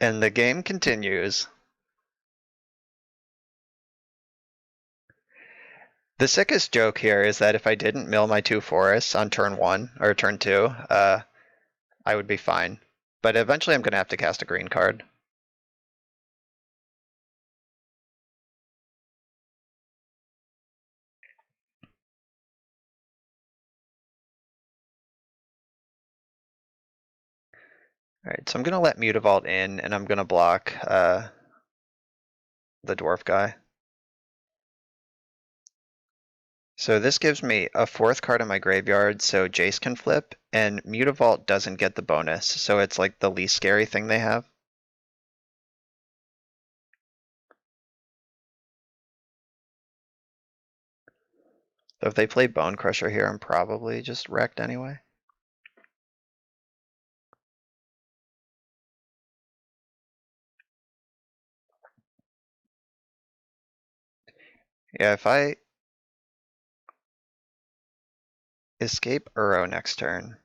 And the game continues. The sickest joke here is that if I didn't mill my 2 forests on turn 1 or turn 2, I would be fine. But eventually I'm going to have to cast a green card. Alright, so I'm going to let Mutavault in, and I'm going to block the dwarf guy. So this gives me a 4th card in my graveyard, so Jace can flip, and Mutavault doesn't get the bonus, so it's like the least scary thing they have. So if they play Bone Crusher here, I'm probably just wrecked anyway. Yeah, if I escape Uro next turn,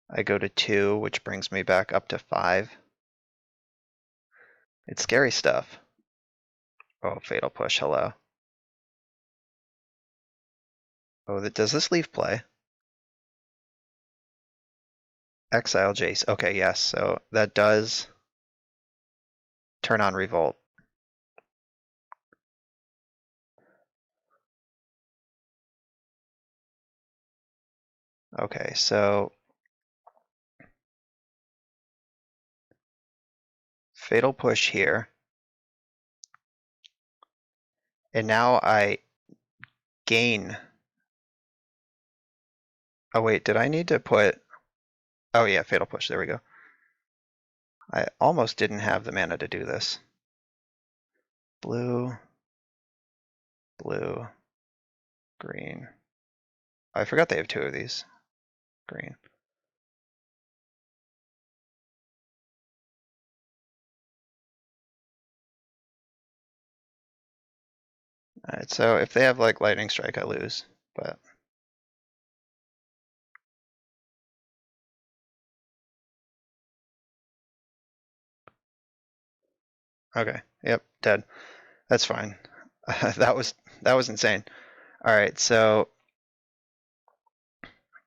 I go to 2, which brings me back up to 5. It's scary stuff. Oh, Fatal Push, hello. Oh, does this leave play? Exile Jace. Okay, yes, so that does turn on Revolt. Okay, so Fatal Push here. And now I gain. Oh wait, did I need to put... Oh yeah, Fatal Push, there we go. I almost didn't have the mana to do this. Blue, blue, green. I forgot they have two of these. Green. Alright, so if they have like Lightning Strike, I lose, but... Okay, yep, dead. That's fine. that was insane. Alright, so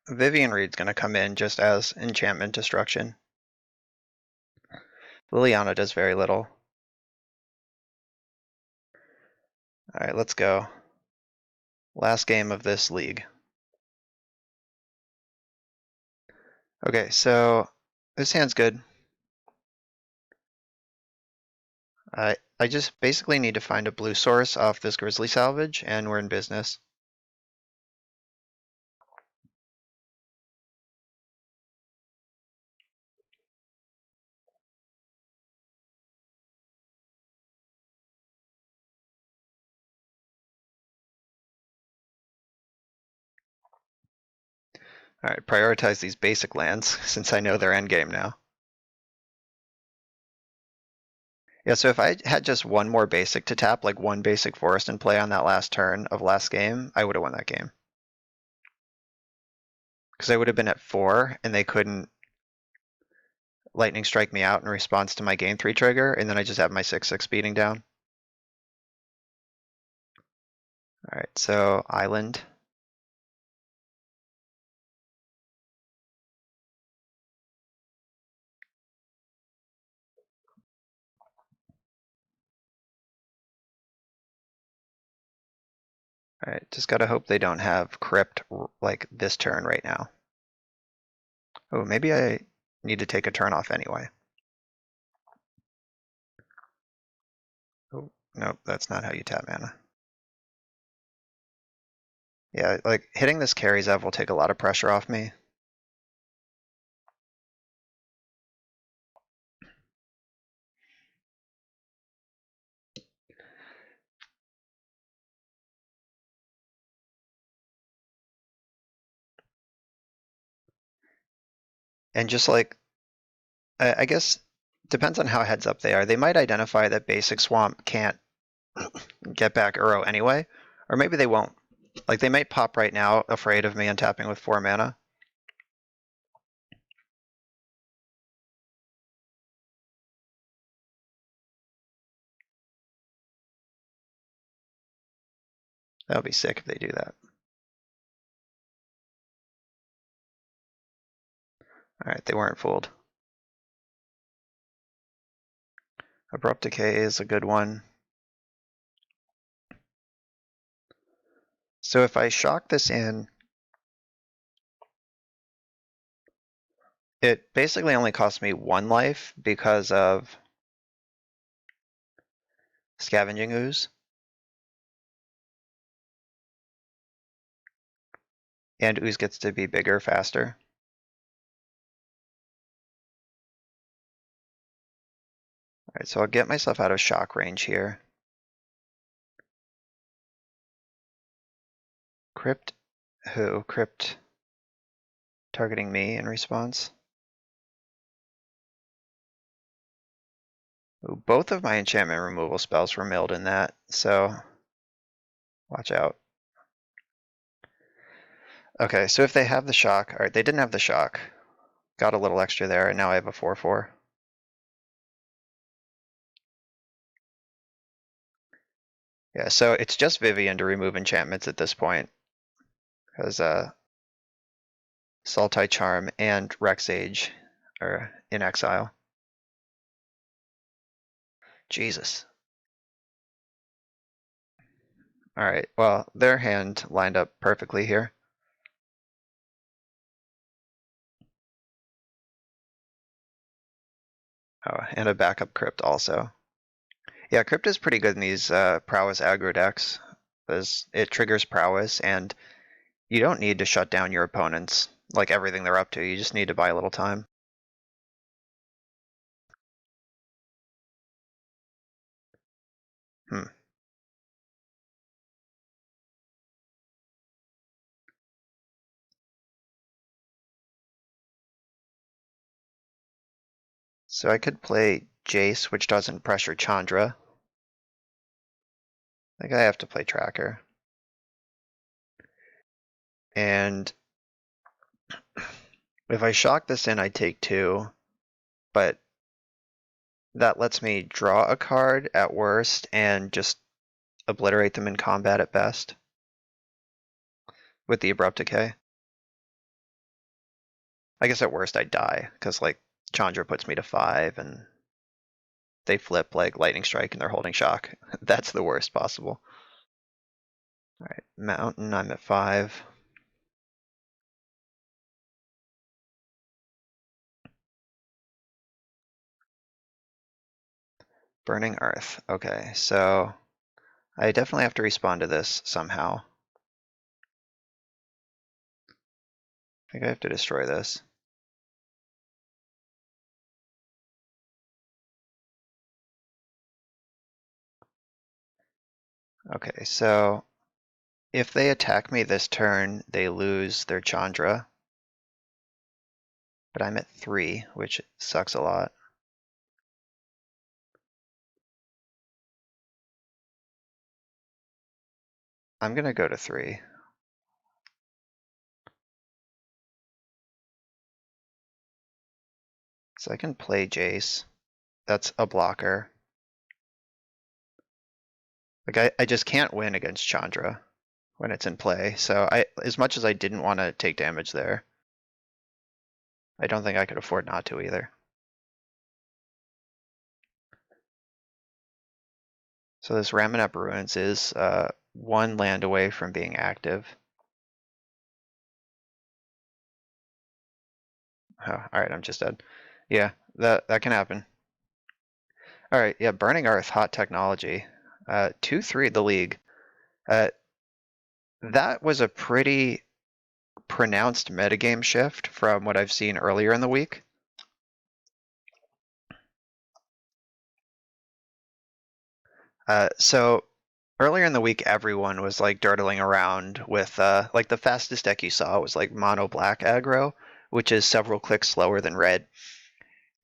Vivian Reed's gonna come in just as enchantment destruction. Liliana does very little. Alright, let's go. Last game of this league. Okay, so this hand's good. I just basically need to find a blue source off this Grizzly Salvage, and we're in business. Alright, prioritize these basic lands, since I know they're endgame now. Yeah, so if I had just one more basic to tap, like one basic forest and play on that last turn of last game, I would have won that game. Because I would have been at 4, and they couldn't lightning strike me out in response to my game 3 trigger, and then I just have my 6/6 beating down. Alright, so island. Alright, just gotta hope they don't have Crypt like this turn right now. Oh, maybe I need to take a turn off anyway. Oh, nope, that's not how you tap mana. Yeah, like hitting this carry Zev will take a lot of pressure off me. And just like, I guess, depends on how heads up they are. They might identify that basic swamp can't get back Uro anyway, or maybe they won't. Like they might pop right now, afraid of me untapping with 4 mana. That would be sick if they do that. Alright, they weren't fooled. Abrupt Decay is a good one. So if I shock this in, it basically only costs me 1 life because of Scavenging Ooze. And Ooze gets to be bigger faster. Alright, so I'll get myself out of shock range here. Crypt? Who? Crypt targeting me in response? Ooh, both of my enchantment removal spells were milled in that, so watch out. Okay, so if they have the shock, alright, they didn't have the shock. Got a little extra there, and now I have a 4/4. Yeah, so it's just Vivian to remove enchantments at this point. Because Sultai Charm and Rex Age are in exile. Jesus. Alright, well, their hand lined up perfectly here. Oh, and a backup Crypt also. Yeah, Crypt is pretty good in these prowess aggro decks. because it triggers prowess, and you don't need to shut down your opponents, like everything they're up to. You just need to buy a little time. So I could play Jace, which doesn't pressure Chandra. I think I have to play Tracker. And if I shock this in, I take 2, but that lets me draw a card at worst and just obliterate them in combat at best with the Abrupt Decay. I guess at worst I die, because like Chandra puts me to 5 and they flip like Lightning Strike and they're holding shock. That's the worst possible. Alright, Mountain, I'm at 5. Burning Earth. Okay, so I definitely have to respond to this somehow. I think I have to destroy this. Okay, so if they attack me this turn, they lose their Chandra. But I'm at 3, which sucks a lot. I'm gonna go to 3. So I can play Jace. That's a blocker. Like I just can't win against Chandra when it's in play. So as much as I didn't want to take damage there, I don't think I could afford not to either. So this Ramanap Ruins is 1 land away from being active. Oh, alright, I'm just dead. Yeah, that can happen. Alright, yeah, Burning Earth, hot technology. 2-3 the league. That was a pretty pronounced metagame shift from what I've seen earlier in the week. So earlier in the week, everyone was like dirtling around with like the fastest deck you saw was like mono black aggro, which is several clicks slower than red,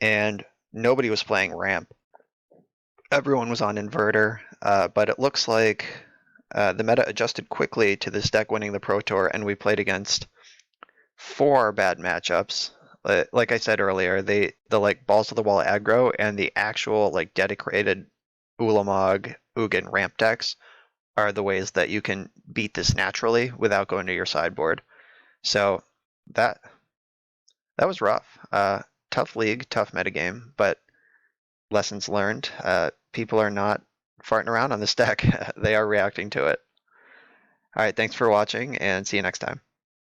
and nobody was playing ramp. Everyone was on inverter, but it looks like the meta adjusted quickly to this deck winning the Pro Tour, and we played against 4 bad matchups. Like I said earlier, the like balls to the wall aggro and the actual like dedicated Ulamog, Ugin ramp decks are the ways that you can beat this naturally without going to your sideboard. So that was rough. Tough league, tough metagame, but lessons learned. People are not farting around on this deck. They are reacting to it. All right, thanks for watching and see you next time.